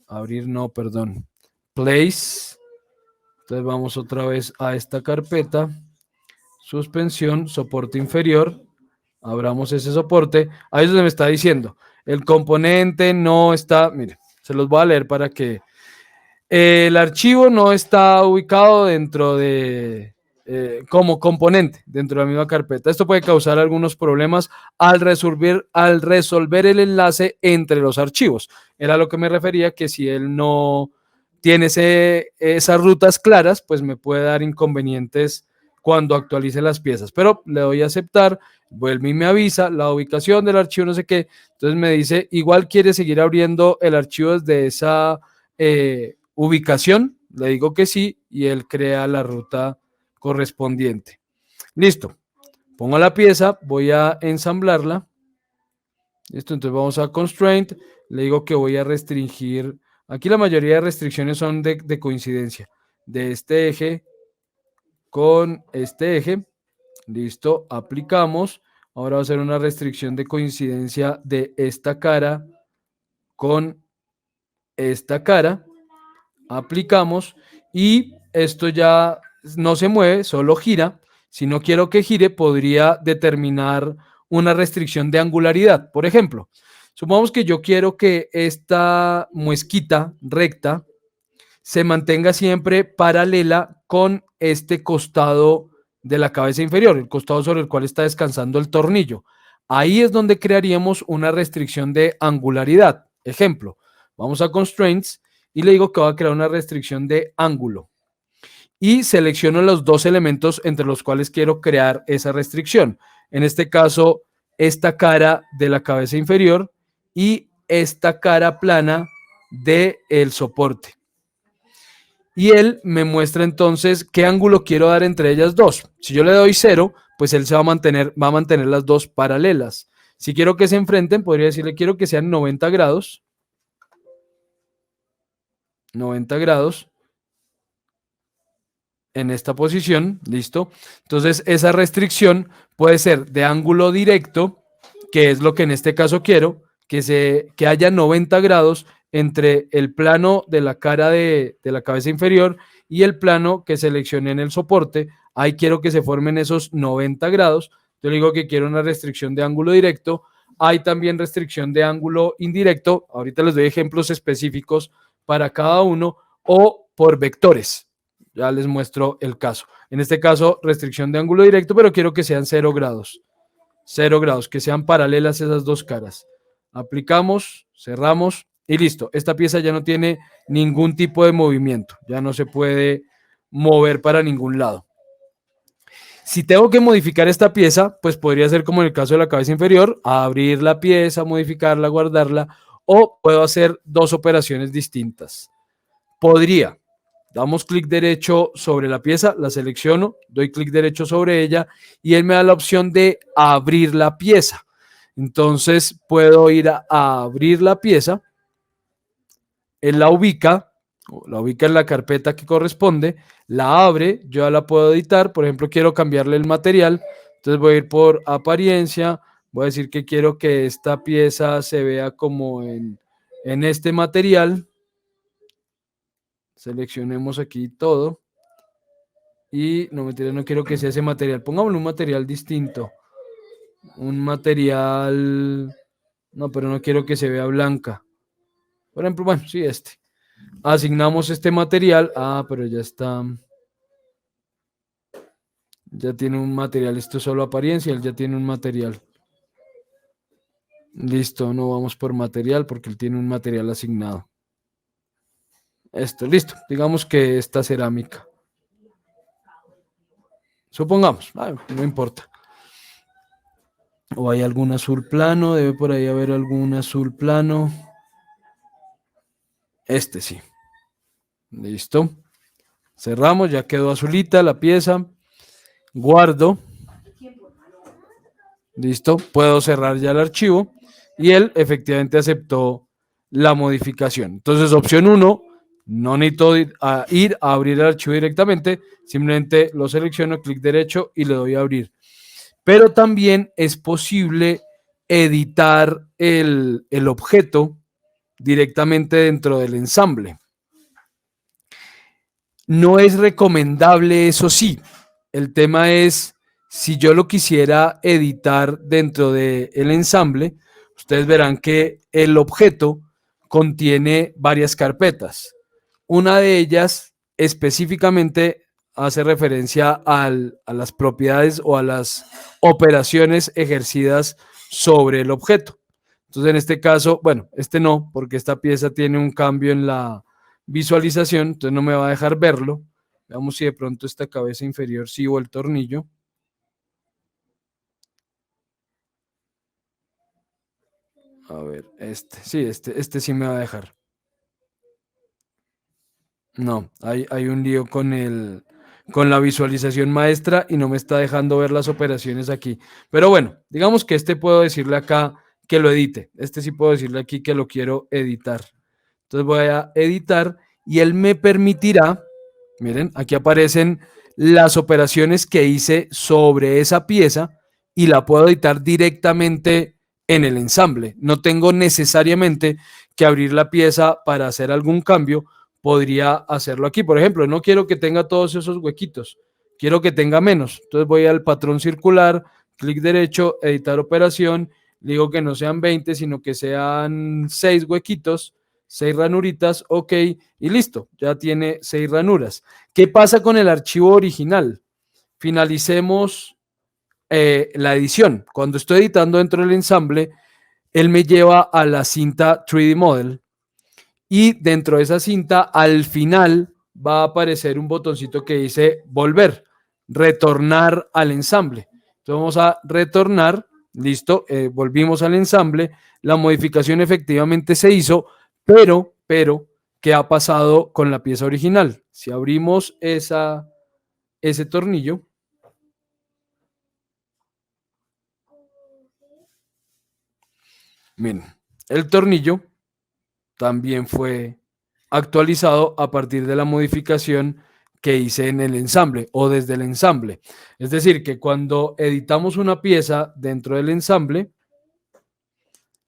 Abrir, no, perdón. Place. Entonces vamos otra vez a esta carpeta. Suspensión, soporte inferior. Abramos ese soporte. Ahí es donde me está diciendo. El componente no está. Mire, se los voy a leer para que. El archivo no está ubicado dentro de. Como componente dentro de la misma carpeta. Esto puede causar algunos problemas al resolver el enlace entre los archivos. Era lo que me refería, que si él no tiene esas rutas claras, pues me puede dar inconvenientes cuando actualice las piezas. Pero le doy a aceptar, vuelve y me avisa la ubicación del archivo, no sé qué. Entonces me dice, igual quiere seguir abriendo el archivo desde esa ubicación. Le digo que sí y él crea la ruta correspondiente. Listo. Pongo la pieza, voy a ensamblarla. Listo, entonces vamos a constraint. Le digo que voy a restringir. Aquí la mayoría de restricciones son de coincidencia. De este eje con este eje. Listo, aplicamos. Ahora va a ser una restricción de coincidencia de esta cara con esta cara. Aplicamos y esto ya no se mueve, solo gira. Si no quiero que gire, podría determinar una restricción de angularidad. Por ejemplo, supongamos que yo quiero que esta muesquita recta se mantenga siempre paralela con este costado de la cabeza inferior, el costado sobre el cual está descansando el tornillo. Ahí es donde crearíamos una restricción de angularidad. Ejemplo, vamos a Constraints y le digo que va a crear una restricción de ángulo. Y selecciono los dos elementos entre los cuales quiero crear esa restricción. En este caso, esta cara de la cabeza inferior y esta cara plana del soporte. Y él me muestra entonces qué ángulo quiero dar entre ellas dos. Si yo le doy 0, pues él se va a mantener las dos paralelas. Si quiero que se enfrenten, podría decirle quiero que sean 90 grados. 90 grados. En esta posición, listo. Entonces esa restricción puede ser de ángulo directo, que es lo que en este caso quiero, que haya 90 grados entre el plano de la cara de la cabeza inferior y el plano que seleccioné en el soporte. Ahí quiero que se formen esos 90 grados. Yo digo que quiero una restricción de ángulo directo. Hay también restricción de ángulo indirecto. Ahorita les doy ejemplos específicos para cada uno o por vectores. Ya les muestro el caso. En este caso, restricción de ángulo directo, pero quiero que sean 0 grados. 0 grados, que sean paralelas esas dos caras. Aplicamos, cerramos y listo. Esta pieza ya no tiene ningún tipo de movimiento. Ya no se puede mover para ningún lado. Si tengo que modificar esta pieza, pues podría ser como en el caso de la cabeza inferior, abrir la pieza, modificarla, guardarla, o puedo hacer dos operaciones distintas. Podría. Damos clic derecho sobre la pieza, la selecciono, doy clic derecho sobre ella y él me da la opción de abrir la pieza. Entonces puedo ir a abrir la pieza, él la ubica en la carpeta que corresponde, la abre, yo ya la puedo editar, por ejemplo quiero cambiarle el material, entonces voy a ir por apariencia, voy a decir que quiero que esta pieza se vea como en este material. Seleccionemos aquí todo. Y no quiero que sea ese material. Pongámosle un material distinto. Un material... No, pero no quiero que se vea blanca. Por ejemplo, bueno, sí, este. Asignamos este material. Ah, pero ya está. Ya tiene un material. Esto es solo apariencia. Él ya tiene un material. Listo, no vamos por material porque él tiene un material asignado. Esto, listo. Digamos que esta cerámica. Supongamos, no importa. O hay algún azul plano, debe por ahí haber algún azul plano. Este sí. Listo. Cerramos, ya quedó azulita la pieza. Guardo. Listo, puedo cerrar ya el archivo. Y él efectivamente aceptó la modificación. Entonces, opción 1, no necesito ir a abrir el archivo directamente. Simplemente lo selecciono, clic derecho y le doy a abrir. Pero también es posible editar el objeto directamente dentro del ensamble. No es recomendable, eso sí. El tema es, si yo lo quisiera editar dentro del ensamble, ustedes verán que el objeto contiene varias carpetas. Una de ellas específicamente hace referencia a las propiedades o a las operaciones ejercidas sobre el objeto. Entonces, en este caso, bueno, este no, porque esta pieza tiene un cambio en la visualización, entonces no me va a dejar verlo. Veamos si de pronto esta cabeza inferior sí o el tornillo. A ver, este sí me va a dejar. No, hay un lío con la visualización maestra y no me está dejando ver las operaciones aquí. Pero bueno, digamos que este puedo decirle acá que lo edite. Este sí puedo decirle aquí que lo quiero editar. Entonces voy a editar y él me permitirá, miren, aquí aparecen las operaciones que hice sobre esa pieza y la puedo editar directamente en el ensamble. No tengo necesariamente que abrir la pieza para hacer algún cambio. Podría hacerlo aquí. Por ejemplo, no quiero que tenga todos esos huequitos, quiero que tenga menos. Entonces voy al patrón circular, clic derecho, editar operación, digo que no sean 20, sino que sean 6 huequitos, 6 ranuritas, ok, y listo, ya tiene 6 ranuras. ¿Qué pasa con el archivo original? Finalicemos la edición. Cuando estoy editando dentro del ensamble, él me lleva a la cinta 3D Model y dentro de esa cinta, al final, va a aparecer un botoncito que dice volver, retornar al ensamble. Entonces vamos a retornar, listo, volvimos al ensamble, la modificación efectivamente se hizo, pero, ¿qué ha pasado con la pieza original? Si abrimos ese tornillo, miren, el tornillo también fue actualizado a partir de la modificación que hice en el ensamble o desde el ensamble. Es decir, que cuando editamos una pieza dentro del ensamble,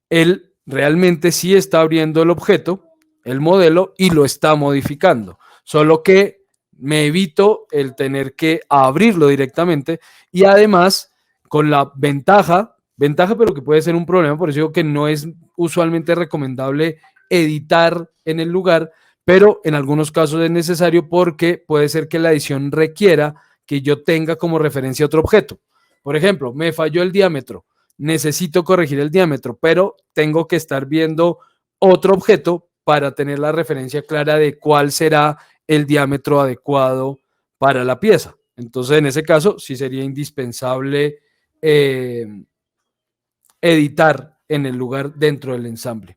él realmente sí está abriendo el objeto, el modelo, y lo está modificando. Solo que me evito el tener que abrirlo directamente y además con la ventaja pero que puede ser un problema, por eso digo que no es usualmente recomendable editar en el lugar, pero en algunos casos es necesario porque puede ser que la edición requiera que yo tenga como referencia otro objeto. Por ejemplo, me falló el diámetro, necesito corregir el diámetro, pero tengo que estar viendo otro objeto para tener la referencia clara de cuál será el diámetro adecuado para la pieza. Entonces, en ese caso, sí sería indispensable editar en el lugar dentro del ensamble.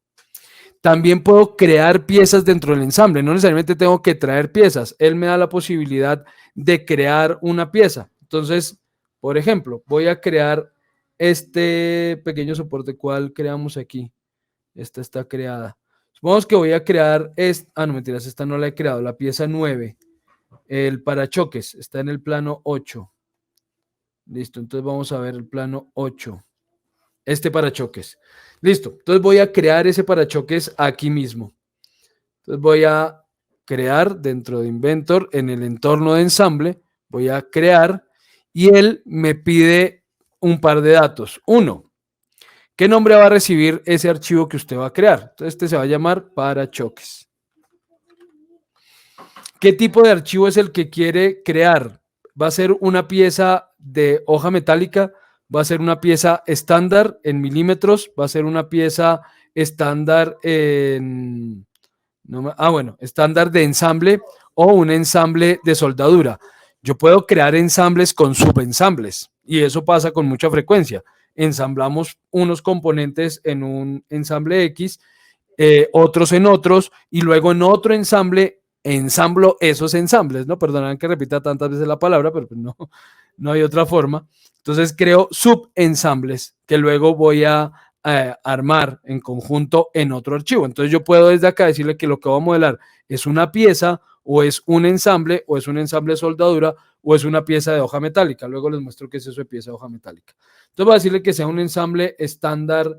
También puedo crear piezas dentro del ensamble, no necesariamente tengo que traer piezas. Él me da la posibilidad de crear una pieza. Entonces, por ejemplo, voy a crear este pequeño soporte. ¿Cuál creamos aquí? Esta está creada. Supongamos que voy a crear no mentiras, esta no la he creado, la pieza 9. El parachoques está en el plano 8. Listo, entonces vamos a ver el plano 8. Este parachoques. Listo, entonces voy a crear ese parachoques aquí mismo. Entonces voy a crear dentro de Inventor, en el entorno de ensamble, voy a crear y él me pide un par de datos. Uno, ¿qué nombre va a recibir ese archivo que usted va a crear? Entonces este se va a llamar parachoques. ¿Qué tipo de archivo es el que quiere crear? ¿Va a ser una pieza de hoja metálica? ¿Va a ser una pieza estándar en milímetros? ¿Va a ser una pieza estándar en... estándar de ensamble o un ensamble de soldadura? Yo puedo crear ensambles con subensambles y eso pasa con mucha frecuencia. Ensamblamos unos componentes en un ensamble X, otros en otros y luego en otro ensamble ensamblo esos ensambles, ¿no? Perdonad que repita tantas veces la palabra, pero no hay otra forma. Entonces creo subensambles que luego voy a armar en conjunto en otro archivo. Entonces yo puedo desde acá decirle que lo que voy a modelar es una pieza o es un ensamble o es un ensamble de soldadura o es una pieza de hoja metálica. Luego les muestro qué es eso de pieza de hoja metálica. Entonces voy a decirle que sea un ensamble estándar,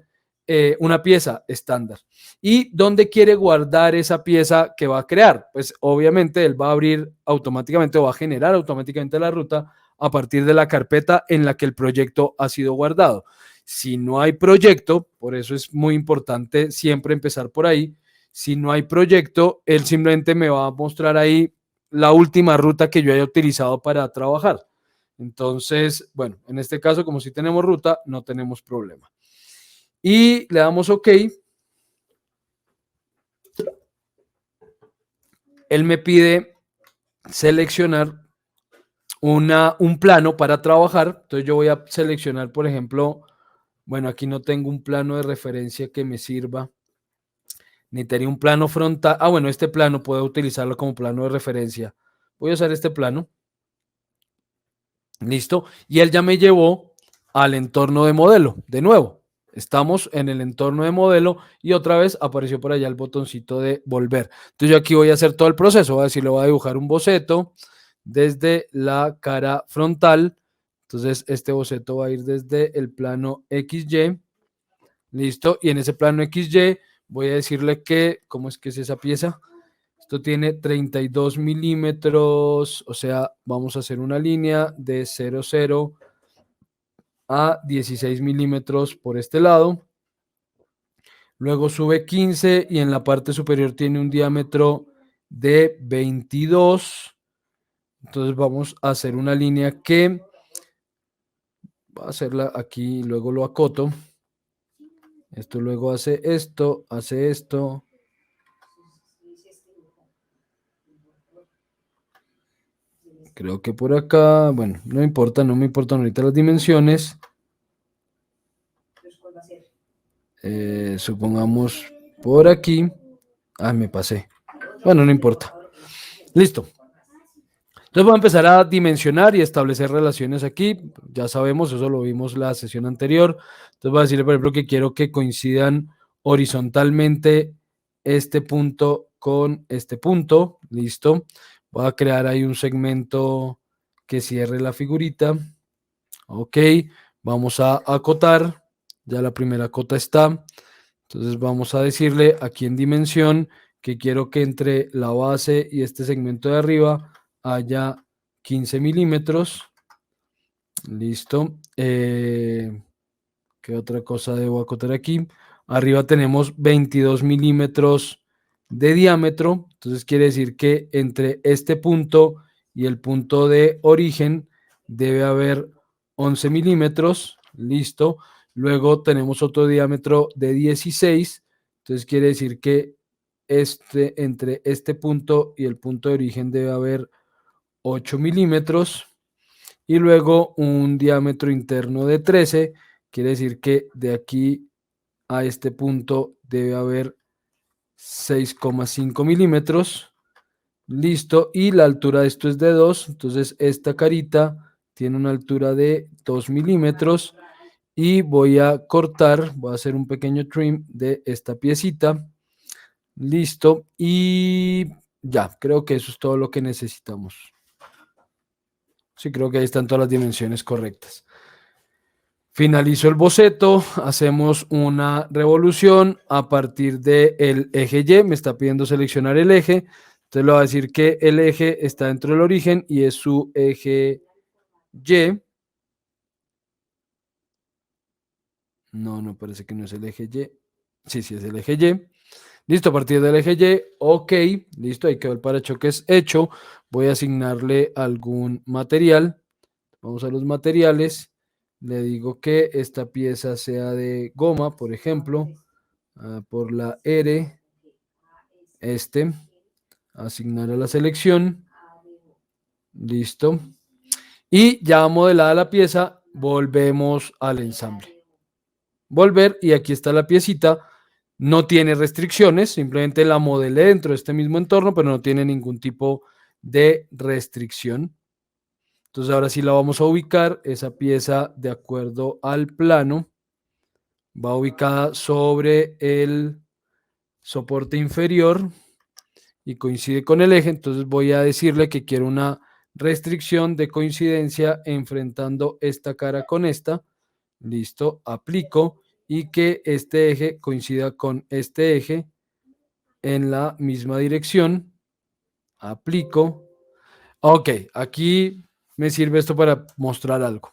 una pieza estándar. ¿Y dónde quiere guardar esa pieza que va a crear? Pues obviamente él va a abrir automáticamente o va a generar automáticamente la ruta a partir de la carpeta en la que el proyecto ha sido guardado. Si no hay proyecto, por eso es muy importante siempre empezar por ahí, si no hay proyecto, él simplemente me va a mostrar ahí la última ruta que yo haya utilizado para trabajar. Entonces, bueno, en este caso, como si tenemos ruta, no tenemos problema. Y le damos OK. Él me pide seleccionar un plano para trabajar. Entonces yo voy a seleccionar, por ejemplo, bueno, aquí no tengo un plano de referencia que me sirva. Necesitaría un plano frontal. Bueno, este plano puedo utilizarlo como plano de referencia. Voy a usar este plano. Listo. Y él ya me llevó al entorno de modelo. De nuevo, estamos en el entorno de modelo y otra vez apareció por allá el botoncito de volver. Entonces yo aquí voy a hacer todo el proceso. Voy a decir, le voy a dibujar un boceto desde la cara frontal. Entonces este boceto va a ir desde el plano XY. Listo. Y en ese plano XY voy a decirle que, ¿cómo es que es esa pieza? Esto tiene 32 milímetros, o sea, vamos a hacer una línea de 0,0 a 16 milímetros por este lado. luego sube 15 y en la parte superior tiene un diámetro de 22. Entonces vamos a hacer una línea que va a hacerla aquí y luego lo acoto. Esto luego hace esto, hace esto. Creo que por acá, bueno, no importa, no me importan ahorita las dimensiones. Supongamos por aquí. Ah, me pasé. Bueno, no importa. Listo. Entonces voy a empezar a dimensionar y establecer relaciones aquí. Ya sabemos, eso lo vimos la sesión anterior. Entonces voy a decirle, por ejemplo, que quiero que coincidan horizontalmente este punto con este punto. Listo. Voy a crear ahí un segmento que cierre la figurita. Ok. Vamos a acotar. Ya la primera cota está. Entonces vamos a decirle aquí en dimensión que quiero que entre la base y este segmento de arriba haya 15 milímetros. Listo. ¿Qué otra cosa debo acotar aquí? Arriba tenemos 22 milímetros de diámetro. Entonces quiere decir que entre este punto y el punto de origen debe haber 11 milímetros. Listo. Luego tenemos otro diámetro de 16. Entonces quiere decir que entre este punto y el punto de origen debe haber 8 milímetros. Y luego un diámetro interno de 13. Quiere decir que de aquí a este punto debe haber 6,5 milímetros. Listo. Y la altura de esto es de 2. Entonces esta carita tiene una altura de 2 milímetros. Y voy a cortar, voy a hacer un pequeño trim de esta piecita. Listo. Y ya, creo que eso es todo lo que necesitamos. Sí, creo que ahí están todas las dimensiones correctas. Finalizo el boceto, hacemos una revolución a partir del eje Y, me está pidiendo seleccionar el eje, entonces le voy a decir que el eje está dentro del origen y es su eje Y. No, parece que no es el eje Y. Sí, es el eje Y. Listo, a partir del eje Y, ok, listo, ahí quedó el parachoques hecho. Voy a asignarle algún material. Vamos a los materiales. Le digo que esta pieza sea de goma, por ejemplo, por la R, asignar a la selección. Listo. Y ya modelada la pieza, volvemos al ensamble. Volver, y aquí está la piecita. No tiene restricciones, simplemente la modelé dentro de este mismo entorno, pero no tiene ningún tipo de restricción. Entonces ahora sí la vamos a ubicar, esa pieza de acuerdo al plano, va ubicada sobre el soporte inferior y coincide con el eje, entonces voy a decirle que quiero una restricción de coincidencia enfrentando esta cara con esta. Listo, aplico y que este eje coincida con este eje en la misma dirección. Aplico. Ok, aquí me sirve esto para mostrar algo.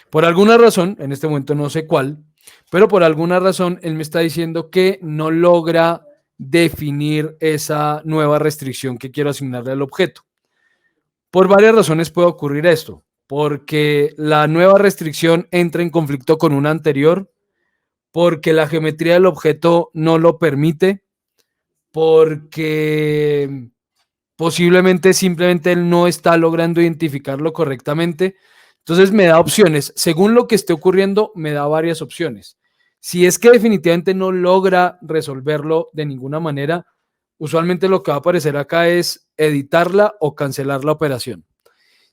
Por alguna razón, en este momento no sé cuál, pero por alguna razón él me está diciendo que no logra definir esa nueva restricción que quiero asignarle al objeto. Por varias razones puede ocurrir esto, porque la nueva restricción entra en conflicto con una anterior, porque la geometría del objeto no lo permite, porque posiblemente simplemente él no está logrando identificarlo correctamente. Entonces me da opciones. Según lo que esté ocurriendo, me da varias opciones. Si es que definitivamente no logra resolverlo de ninguna manera, usualmente lo que va a aparecer acá es editarla o cancelar la operación.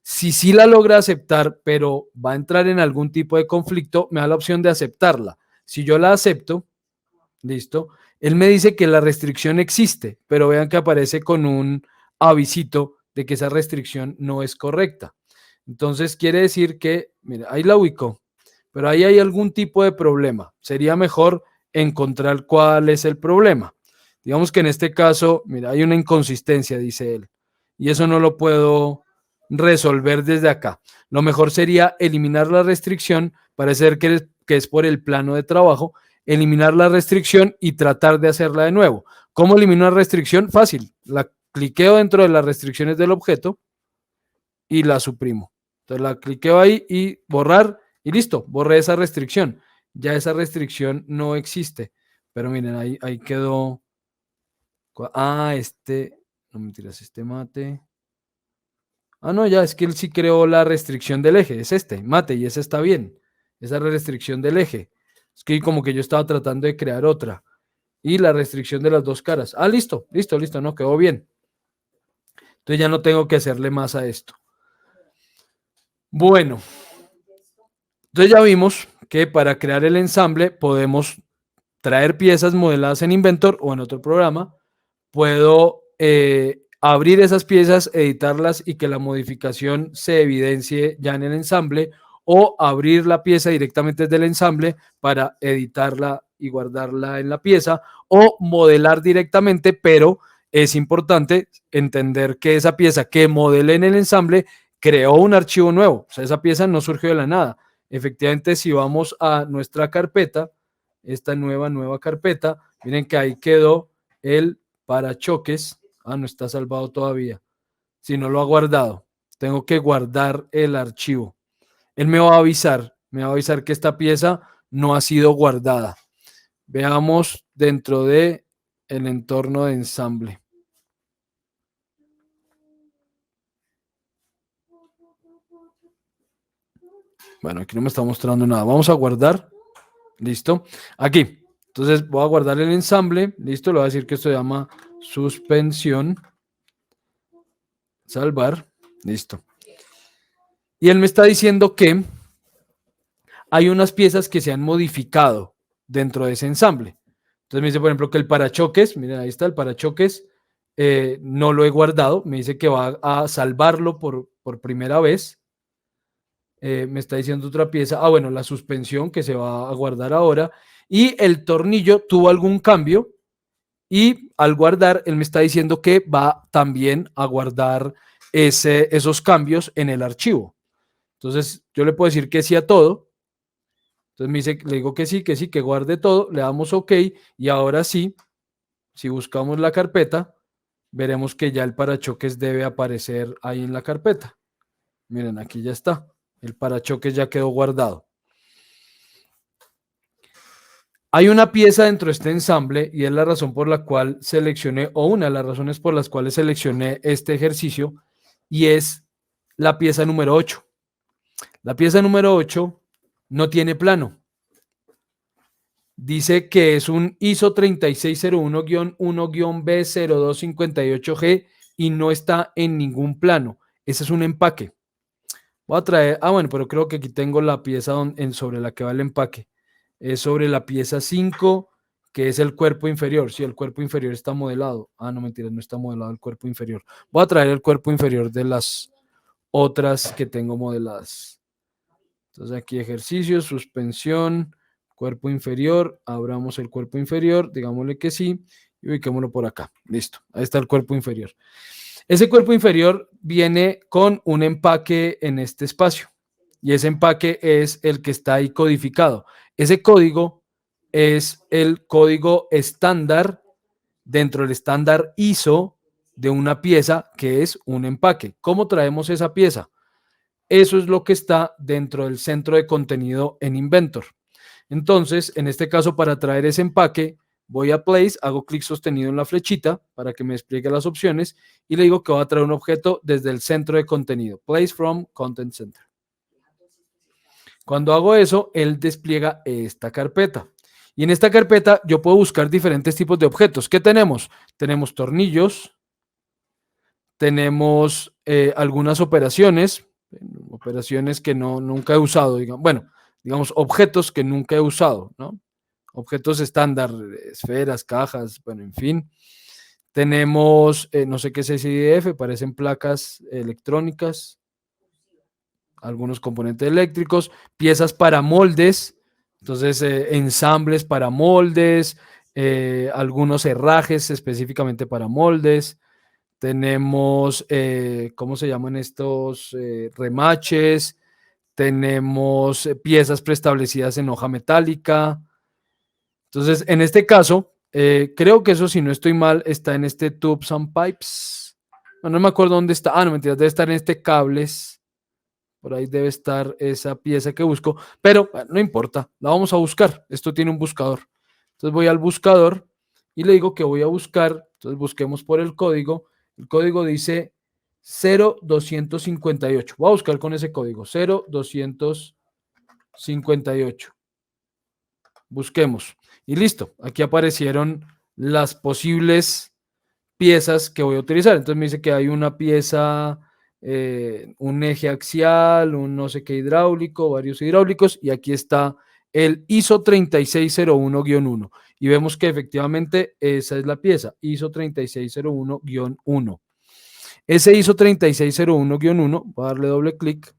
Si sí la logra aceptar, pero va a entrar en algún tipo de conflicto, me da la opción de aceptarla. Si yo la acepto, listo, él me dice que la restricción existe, pero vean que aparece con un avisito de que esa restricción no es correcta. Entonces quiere decir que, mira, ahí la ubicó, pero ahí hay algún tipo de problema. Sería mejor encontrar cuál es el problema. Digamos que en este caso, mira, hay una inconsistencia, dice él, y eso no lo puedo resolver desde acá. Lo mejor sería eliminar la restricción, parece que es por el plano de trabajo, eliminar la restricción y tratar de hacerla de nuevo. ¿Cómo elimino una restricción? Fácil. La cliqueo dentro de las restricciones del objeto y la suprimo. Entonces la cliqueo ahí y borrar y listo, borré esa restricción. Ya esa restricción no existe. Pero miren, ahí quedó. No mentiras, mate. No, ya es que él sí creó la restricción del eje, es mate, y ese está bien. Esa restricción del eje. Es que como que yo estaba tratando de crear otra. Y la restricción de las dos caras. Listo, no, quedó bien. Entonces ya no tengo que hacerle más a esto. Bueno, entonces ya vimos que para crear el ensamble podemos traer piezas modeladas en Inventor o en otro programa. Puedo abrir esas piezas, editarlas y que la modificación se evidencie ya en el ensamble, o abrir la pieza directamente desde el ensamble para editarla y guardarla en la pieza, o modelar directamente, pero es importante entender que esa pieza que modelé en el ensamble creó un archivo nuevo, o sea, esa pieza no surgió de la nada. Efectivamente, si vamos a nuestra carpeta, esta nueva carpeta, miren que ahí quedó el parachoques. No está salvado todavía. Si no lo ha guardado, tengo que guardar el archivo. Él me va a avisar que esta pieza no ha sido guardada. Veamos dentro de el entorno de ensamble. Bueno, aquí no me está mostrando nada. Vamos a guardar. Listo. Aquí. Entonces voy a guardar el ensamble. Listo. Le voy a decir que esto se llama suspensión. Salvar. Listo. Y él me está diciendo que hay unas piezas que se han modificado dentro de ese ensamble. Entonces me dice, por ejemplo, que el parachoques, miren, ahí está el parachoques, no lo he guardado. Me dice que va a salvarlo por primera vez. Me está diciendo otra pieza. Bueno, la suspensión que se va a guardar ahora. Y el tornillo tuvo algún cambio. Y al guardar, él me está diciendo que va también a guardar esos cambios en el archivo. Entonces, yo le puedo decir que sí a todo. Entonces me dice, le digo que sí, que guarde todo, le damos OK y ahora sí, si buscamos la carpeta, veremos que ya el parachoques debe aparecer ahí en la carpeta. Miren, aquí ya está. El parachoques ya quedó guardado. Hay una pieza dentro de este ensamble y es la razón por la cual seleccioné, o una de las razones por las cuales seleccioné este ejercicio, y es la pieza número 8. La pieza número 8 no tiene plano. Dice que es un ISO 3601-1-B0258G y no está en ningún plano. Ese es un empaque. Voy a traer, bueno, pero creo que aquí tengo la pieza sobre la que va el empaque. Es sobre la pieza 5, que es el cuerpo inferior. Sí, el cuerpo inferior está modelado. No, mentira, no está modelado el cuerpo inferior. Voy a traer el cuerpo inferior de las otras que tengo modeladas. Entonces aquí ejercicio, suspensión, cuerpo inferior, abramos el cuerpo inferior, digámosle que sí, y ubiquémoslo por acá. Listo, ahí está el cuerpo inferior. Ese cuerpo inferior viene con un empaque en este espacio, y ese empaque es el que está ahí codificado. Ese código es el código estándar dentro del estándar ISO de una pieza que es un empaque. ¿Cómo traemos esa pieza? Eso es lo que está dentro del centro de contenido en Inventor. Entonces, en este caso, para traer ese empaque, voy a Place, hago clic sostenido en la flechita para que me despliegue las opciones y le digo que voy a traer un objeto desde el centro de contenido. Place from Content Center. Cuando hago eso, él despliega esta carpeta. Y en esta carpeta yo puedo buscar diferentes tipos de objetos. ¿Qué tenemos? Tenemos tornillos, tenemos algunas operaciones que nunca he usado, digamos objetos que nunca he usado, ¿no? Objetos estándar, esferas, cajas, bueno, en fin. Tenemos, no sé qué es SIDF, parecen placas electrónicas, algunos componentes eléctricos, piezas para moldes, entonces ensambles para moldes, algunos herrajes específicamente para moldes. Tenemos, ¿cómo se llaman estos? Remaches. Tenemos piezas preestablecidas en hoja metálica. Entonces, en este caso, creo que eso, si no estoy mal, está en este Tubes and Pipes. No me acuerdo dónde está. Ah, no, mentira, debe estar en este cables. Por ahí debe estar esa pieza que busco, pero no importa, la vamos a buscar. Esto tiene un buscador. Entonces voy al buscador y le digo que voy a buscar. Entonces busquemos por el código. El código dice 0258. Voy a buscar con ese código, 0258. Busquemos. Y listo, aquí aparecieron las posibles piezas que voy a utilizar. Entonces me dice que hay una pieza, un eje axial, un no sé qué hidráulico, varios hidráulicos, y aquí está el ISO 3601-1. Y vemos que efectivamente esa es la pieza, ISO 3601-1. Ese ISO 3601-1, voy a darle doble clic,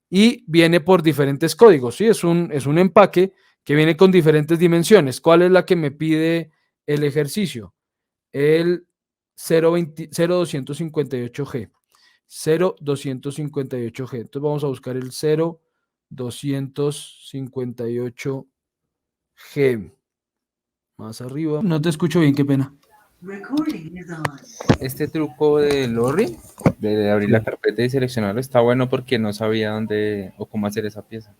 y viene por diferentes códigos, ¿sí? Es un empaque que viene con diferentes dimensiones. ¿Cuál es la que me pide el ejercicio? El 0258G. 0258G. Entonces vamos a buscar el 0258G. Más arriba. No te escucho bien, qué pena. Este truco de Lorry, de abrir la Sí. carpeta y seleccionarlo, está bueno porque no sabía dónde o cómo hacer esa pieza.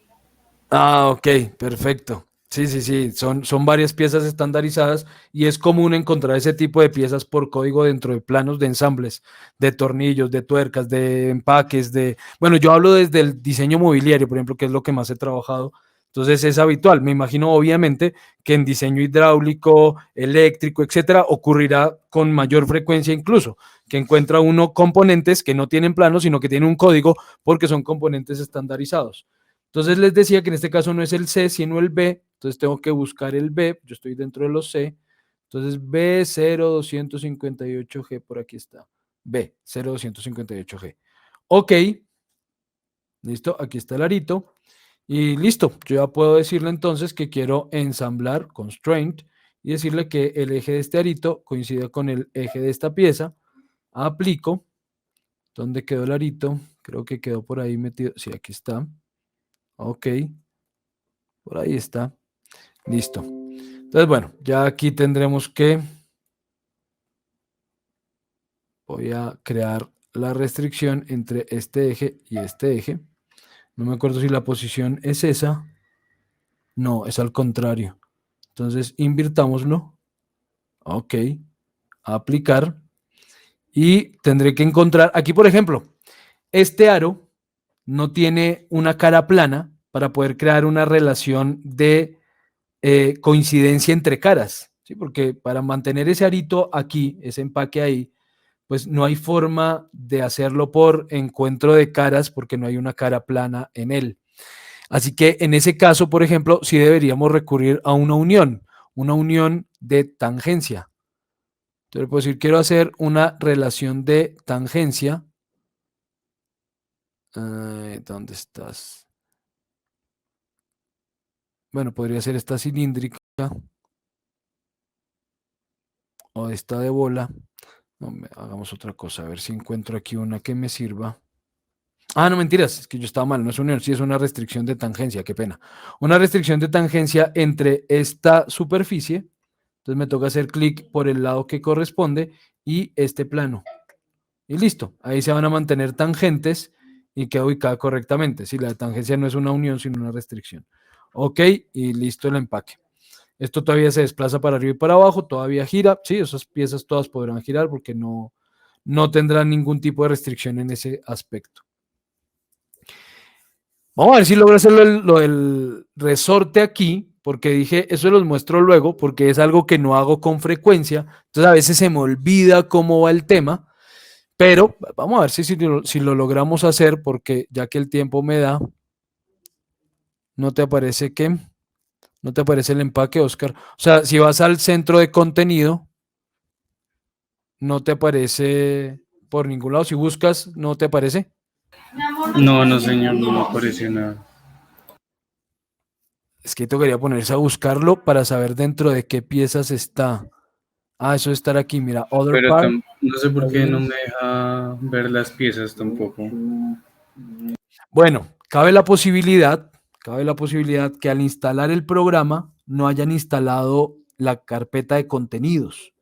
Ah, ok, perfecto. Sí, sí, sí, son varias piezas estandarizadas y es común encontrar ese tipo de piezas por código dentro de planos de ensambles, de tornillos, de tuercas, de empaques, Bueno, yo hablo desde el diseño mobiliario, por ejemplo, que es lo que más he trabajado. Entonces es habitual. Me imagino, obviamente, que en diseño hidráulico, eléctrico, etcétera, ocurrirá con mayor frecuencia incluso, que encuentra uno componentes que no tienen planos, sino que tienen un código porque son componentes estandarizados. Entonces les decía que en este caso no es el C, sino el B. Entonces tengo que buscar el B. Yo estoy dentro de los C. Entonces B0258G, por aquí está. B0258G. Ok, listo, aquí está el arito. Y listo, yo ya puedo decirle entonces que quiero ensamblar constraint y decirle que el eje de este arito coincida con el eje de esta pieza. Aplico. ¿Dónde quedó el arito? Creo que quedó por ahí metido. Sí, aquí está. Ok. Por ahí está. Listo. Entonces, bueno, ya aquí tendremos que... Voy a crear la restricción entre este eje y este eje. No me acuerdo si la posición es esa. No, es al contrario. Entonces, invirtámoslo. Ok. Aplicar. Y tendré que encontrar... Aquí, por ejemplo, este aro no tiene una cara plana para poder crear una relación de coincidencia entre caras, ¿sí? Porque para mantener ese arito aquí, ese empaque ahí, pues no hay forma de hacerlo por encuentro de caras porque no hay una cara plana en él. Así que en ese caso, por ejemplo, sí deberíamos recurrir a una unión de tangencia. Entonces puedo decir, quiero hacer una relación de tangencia. ¿Dónde estás? Bueno, podría ser esta cilíndrica o esta de bola. No, hagamos otra cosa, a ver si encuentro aquí una que me sirva. Ah, no, mentiras, es que yo estaba mal, no es unión, sí es una restricción de tangencia, qué pena. Una restricción de tangencia entre esta superficie, entonces me toca hacer clic por el lado que corresponde y este plano. Y listo, ahí se van a mantener tangentes y queda ubicada correctamente. Si la tangencia no es una unión, sino una restricción. Ok, y listo el empaque. Esto todavía se desplaza para arriba y para abajo, todavía gira. Sí, esas piezas todas podrán girar porque no tendrán ningún tipo de restricción en ese aspecto. Vamos a ver si logro hacer lo del resorte aquí, porque dije, eso los muestro luego, porque es algo que no hago con frecuencia. Entonces a veces se me olvida cómo va el tema, pero vamos a ver si lo logramos hacer, porque ya que el tiempo me da, ¿no te aparece qué? ¿No te aparece el empaque, Oscar? O sea, si vas al centro de contenido, no te aparece por ningún lado. Si buscas, no te aparece. No, no, señor, no me aparece nada. Es que tocaría ponerse a buscarlo para saber dentro de qué piezas está. Ah, eso de estar aquí, mira, other Pero part. no sé por qué no me deja ver las piezas tampoco. Bueno, cabe la posibilidad que al instalar el programa no hayan instalado la carpeta de contenidos.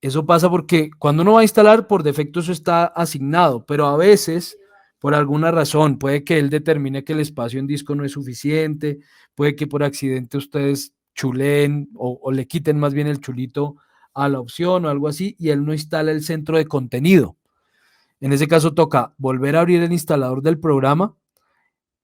Eso pasa porque cuando uno va a instalar, por defecto eso está asignado, pero a veces, por alguna razón, puede que él determine que el espacio en disco no es suficiente, puede que por accidente ustedes chuleen o le quiten más bien el chulito a la opción o algo así, y él no instala el centro de contenido. En ese caso toca volver a abrir el instalador del programa.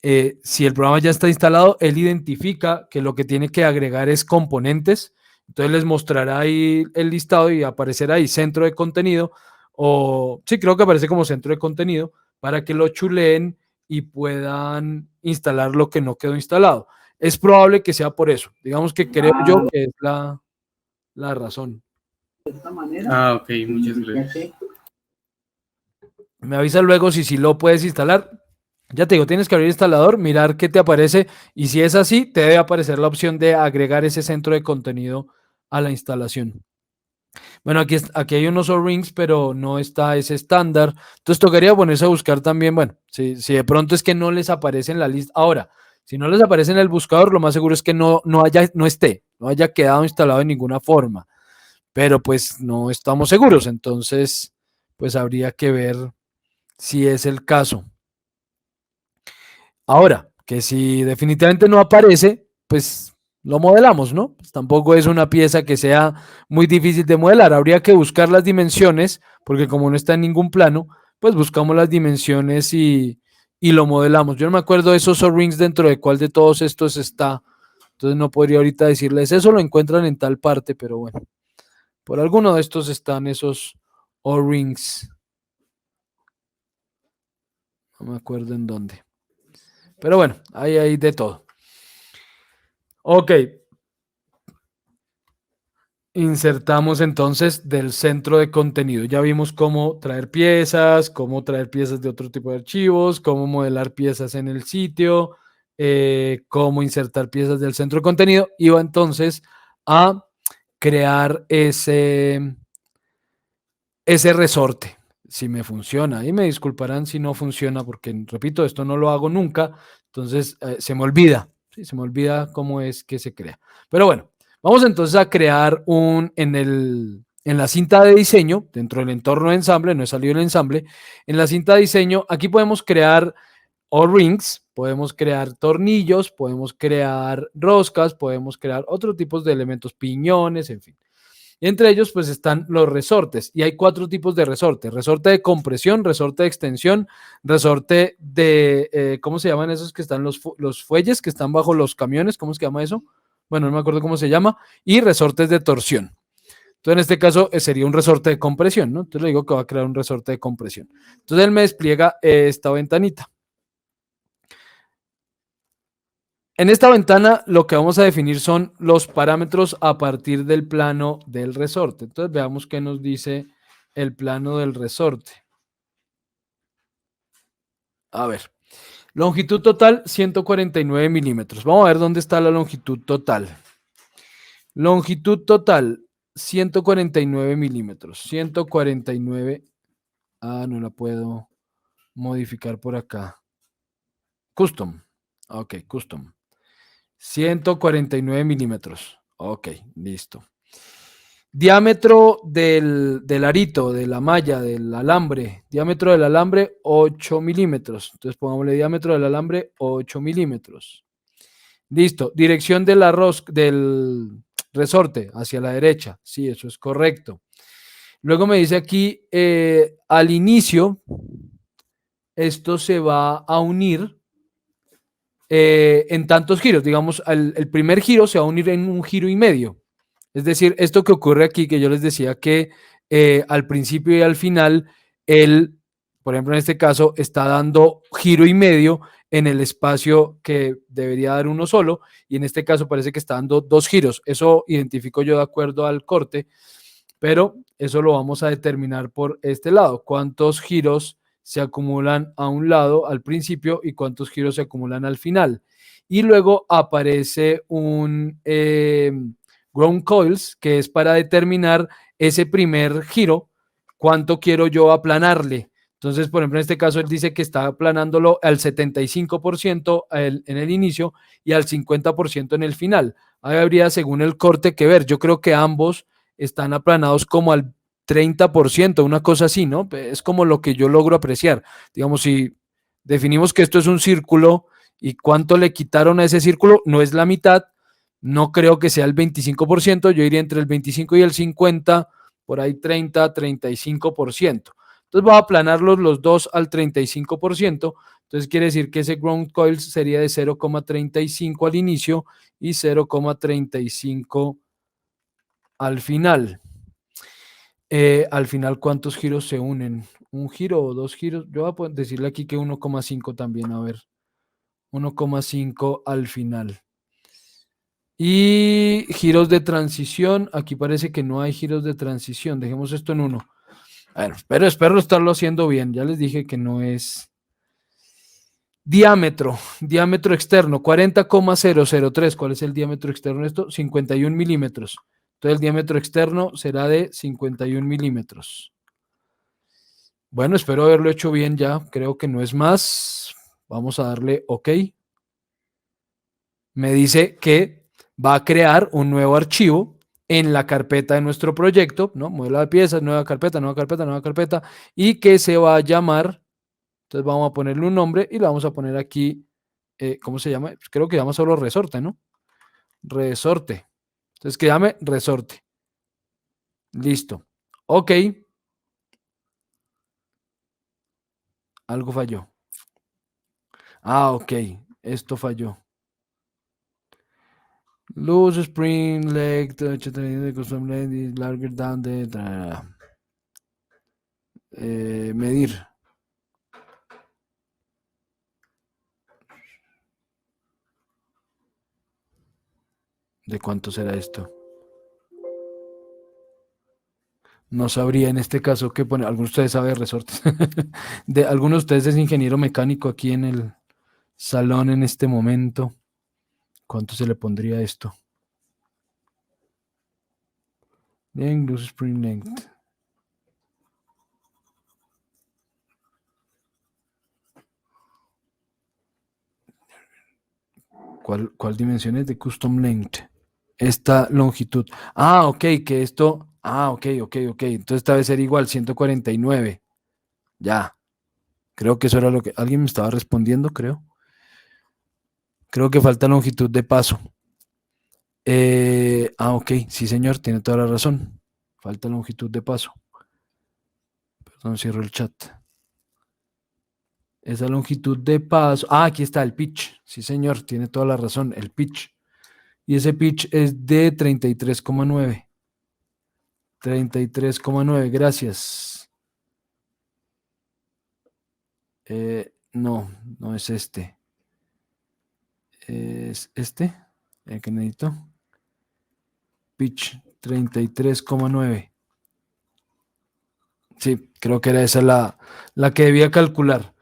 Si el programa ya está instalado, él identifica que lo que tiene que agregar es componentes. Entonces les mostrará ahí el listado y aparecerá ahí centro de contenido, o sí, creo que aparece como centro de contenido, para que lo chuleen y puedan instalar lo que no quedó instalado. Es probable que sea por eso. Digamos que creo yo que es la razón. Ah, ok, muchas gracias. Me avisa luego si lo puedes instalar. Ya te digo, tienes que abrir el instalador, mirar qué te aparece, y si es así, te debe aparecer la opción de agregar ese centro de contenido a la instalación. Bueno, aquí hay unos O-rings, pero no está ese estándar. Entonces tocaría ponerse a buscar también, bueno, si de pronto es que no les aparece en la lista. Ahora, si no les aparece en el buscador, lo más seguro es que no haya quedado instalado de ninguna forma. Pero pues no estamos seguros, entonces pues habría que ver si es el caso. Ahora, que si definitivamente no aparece, pues lo modelamos, ¿no? Pues tampoco es una pieza que sea muy difícil de modelar. Habría que buscar las dimensiones, porque como no está en ningún plano, pues buscamos las dimensiones y lo modelamos. Yo no me acuerdo de esos O-rings dentro de cuál de todos estos está. Entonces no podría ahorita decirles, eso lo encuentran en tal parte, pero bueno, por alguno de estos están esos O-rings. No me acuerdo en dónde. Pero bueno, ahí hay de todo. Ok. Insertamos entonces del centro de contenido. Ya vimos cómo traer piezas de otro tipo de archivos, cómo modelar piezas en el sitio, cómo insertar piezas del centro de contenido. Iba entonces a crear ese resorte, si me funciona. Y me disculparán si no funciona, porque repito, esto no lo hago nunca, entonces se me olvida, ¿sí? Se me olvida cómo es que se crea. Pero bueno, vamos entonces a crear en la cinta de diseño, dentro del entorno de ensamble, no he salido el ensamble, en la cinta de diseño, aquí podemos crear O-rings, podemos crear tornillos, podemos crear roscas, podemos crear otro tipo de elementos, piñones, en fin. Y entre ellos, pues están los resortes. Y hay 4 tipos de resorte. Resorte de compresión, resorte de extensión, resorte de, ¿cómo se llaman esos que están los fuelles que están bajo los camiones? ¿Cómo se llama eso? Bueno, no me acuerdo cómo se llama. Y resortes de torsión. Entonces, en este caso, sería un resorte de compresión, ¿no? Entonces le digo que va a crear un resorte de compresión. Entonces, él me despliega esta ventanita. En esta ventana lo que vamos a definir son los parámetros a partir del plano del resorte. Entonces veamos qué nos dice el plano del resorte. A ver, longitud total 149 milímetros. Vamos a ver dónde está la longitud total. Longitud total 149 milímetros. 149. Ah, no la puedo modificar por acá. Custom. Ok, custom. 149 milímetros. Ok, listo. Diámetro del arito, de la malla, del alambre. Diámetro del alambre, 8 milímetros. Entonces pongámosle diámetro del alambre, 8 milímetros. Listo. Dirección del resorte, hacia la derecha. Sí, eso es correcto. Luego me dice aquí, al inicio, esto se va a unir en tantos giros. Digamos, el primer giro se va a unir en un giro y medio. Es decir, esto que ocurre aquí, que yo les decía que al principio y al final, él, por ejemplo, en este caso, está dando giro y medio en el espacio que debería dar uno solo, y en este caso parece que está dando 2 giros. Eso identifico yo de acuerdo al corte, pero eso lo vamos a determinar por este lado. ¿Cuántos giros se acumulan a un lado al principio y cuántos giros se acumulan al final? Y luego aparece un ground coils, que es para determinar ese primer giro, cuánto quiero yo aplanarle. Entonces, por ejemplo, en este caso, él dice que está aplanándolo al 75% en el inicio y al 50% en el final. Ahí habría, según el corte, que ver. Yo creo que ambos están aplanados como al 30%, una cosa así, ¿no? Es como lo que yo logro apreciar. Digamos, si definimos que esto es un círculo y cuánto le quitaron a ese círculo, no es la mitad, no creo que sea el 25%, yo iría entre el 25 y el 50, por ahí 30-35%. Entonces voy a aplanarlos los dos al 35%, entonces quiere decir que ese ground coil sería de 0,35 al inicio y 0,35 al final. Al final, ¿cuántos giros se unen? ¿Un giro o dos giros? Yo voy a decirle aquí que 1,5 también, a ver. 1,5 al final. Y giros de transición, aquí parece que no hay giros de transición. Dejemos esto en 1. Bueno, pero espero estarlo haciendo bien. Ya les dije que no es. Diámetro externo, 40,003. ¿Cuál es el diámetro externo de esto? 51 milímetros. Entonces el diámetro externo será de 51 milímetros. Bueno, espero haberlo hecho bien ya. Creo que no es más. Vamos a darle OK. Me dice que va a crear un nuevo archivo en la carpeta de nuestro proyecto, ¿no? Modelo de piezas, nueva carpeta, nueva carpeta, nueva carpeta, y que se va a llamar. Entonces vamos a ponerle un nombre y le vamos a poner aquí, ¿cómo se llama? Pues creo que llama solo resorte, ¿no? Resorte. Entonces que llame resorte. Listo. OK. Algo falló. Ah, OK. Esto falló. Loose spring leg, custom leg is larger than the medir. ¿De cuánto será esto? No sabría en este caso qué poner. Algunos de ustedes saben de resortes. Algunos de ustedes es ingeniero mecánico aquí en el salón en este momento. ¿Cuánto se le pondría a esto? Length, loose spring length. ¿Cuál dimensión es de custom length? Esta longitud. Ah, OK, que esto. Ah, OK. Entonces esta debe ser igual, 149. Ya. Creo que eso era lo que. Alguien me estaba respondiendo, creo. Creo que falta longitud de paso. OK, sí, señor, tiene toda la razón. Falta longitud de paso. Perdón, cierro el chat. Esa longitud de paso. Ah, aquí está el pitch. Sí, señor, tiene toda la razón. El pitch. Y ese pitch es de 33,9. 33,9, gracias. No, no es este. Es este, el que necesito. Pitch 33,9. Sí, creo que era esa la que debía calcular.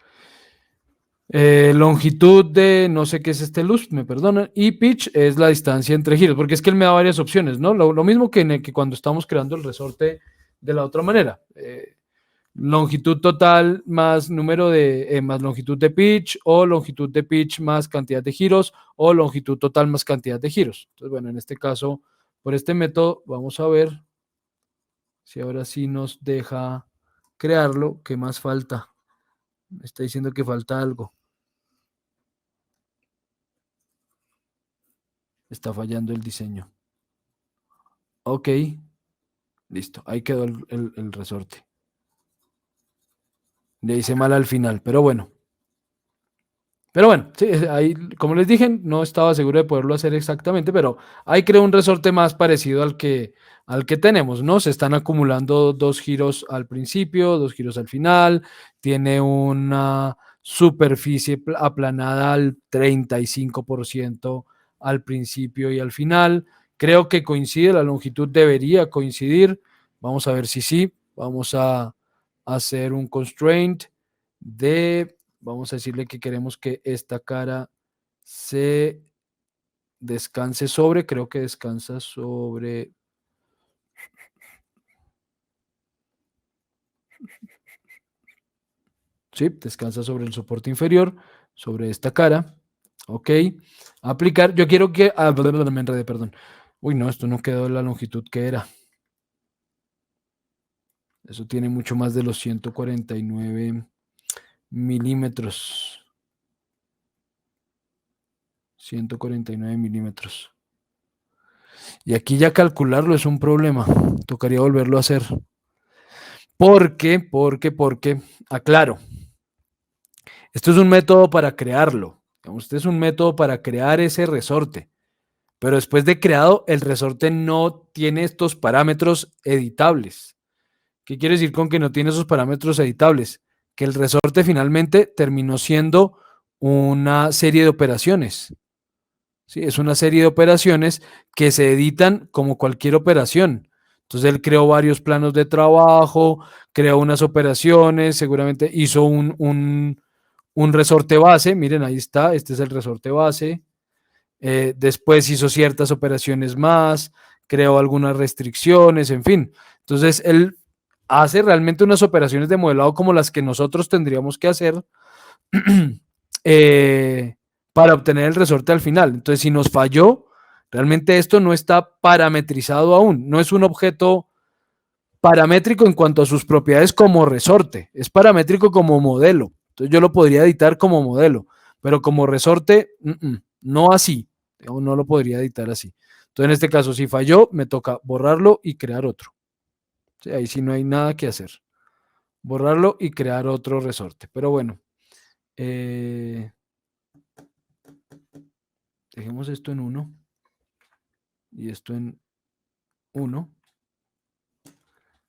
Longitud de, no sé qué es este luz, me perdonan, y pitch es la distancia entre giros, porque es que él me da varias opciones, ¿no? Lo mismo que cuando estamos creando el resorte de la otra manera. Longitud total más número de, más longitud de pitch, o longitud de pitch más cantidad de giros, o longitud total más cantidad de giros. Entonces, bueno, en este caso, por este método, vamos a ver si ahora sí nos deja crearlo. ¿Qué más falta? Me está diciendo que falta algo. Está fallando el diseño. OK. Listo. Ahí quedó el resorte. Le hice mal al final, pero bueno. Pero bueno, sí, ahí, como les dije, no estaba seguro de poderlo hacer exactamente, pero ahí creo un resorte más parecido al que tenemos, ¿no? Se están acumulando 2 giros al principio, 2 giros al final, tiene una superficie aplanada al 35% al principio y al final. Creo que coincide, la longitud debería coincidir. Vamos a ver si sí. Vamos a hacer un constraint de. Vamos a decirle que queremos que esta cara se descanse sobre, creo que descansa sobre. Sí, descansa sobre el soporte inferior, sobre esta cara. Ok, aplicar. Yo quiero que... me enredé, perdón. Uy, no, esto no quedó en la longitud que era. Eso tiene mucho más de los 149 milímetros. 149 milímetros. Y aquí ya calcularlo es un problema. Tocaría volverlo a hacer. Porque, aclaro, esto es un método para crearlo. Este es un método para crear ese resorte. Pero después de creado, el resorte no tiene estos parámetros editables. ¿Qué quiere decir con que no tiene esos parámetros editables? Que el resorte finalmente terminó siendo una serie de operaciones. ¿Sí? Es una serie de operaciones que se editan como cualquier operación. Entonces él creó varios planos de trabajo, creó unas operaciones, seguramente hizo un resorte base. Miren, ahí está, este es el resorte base. Después hizo ciertas operaciones más, creó algunas restricciones, en fin. Entonces él hace realmente unas operaciones de modelado como las que nosotros tendríamos que hacer eh, para obtener el resorte al final. Entonces, si nos falló, realmente esto no está parametrizado aún, no es un objeto paramétrico en cuanto a sus propiedades como resorte, es paramétrico como modelo. Entonces, yo lo podría editar como modelo, pero como resorte, no así, no lo podría editar así. Entonces, en este caso, si falló, me toca borrarlo y crear otro. Sí, ahí sí no hay nada que hacer. Borrarlo y crear otro resorte. Pero bueno, dejemos esto en 1 y esto en 1.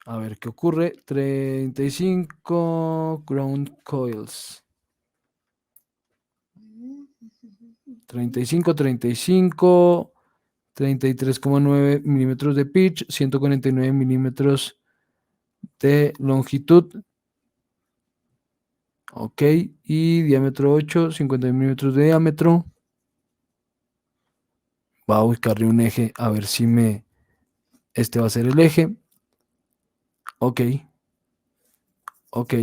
A ver qué ocurre. 35 ground coils. 35, 35, 33,9 milímetros de pitch, 149 milímetros de longitud. Ok, y diámetro 8, 50 milímetros de diámetro. Va a buscarle un eje a ver si me... Este va a ser el eje. Ok, ok.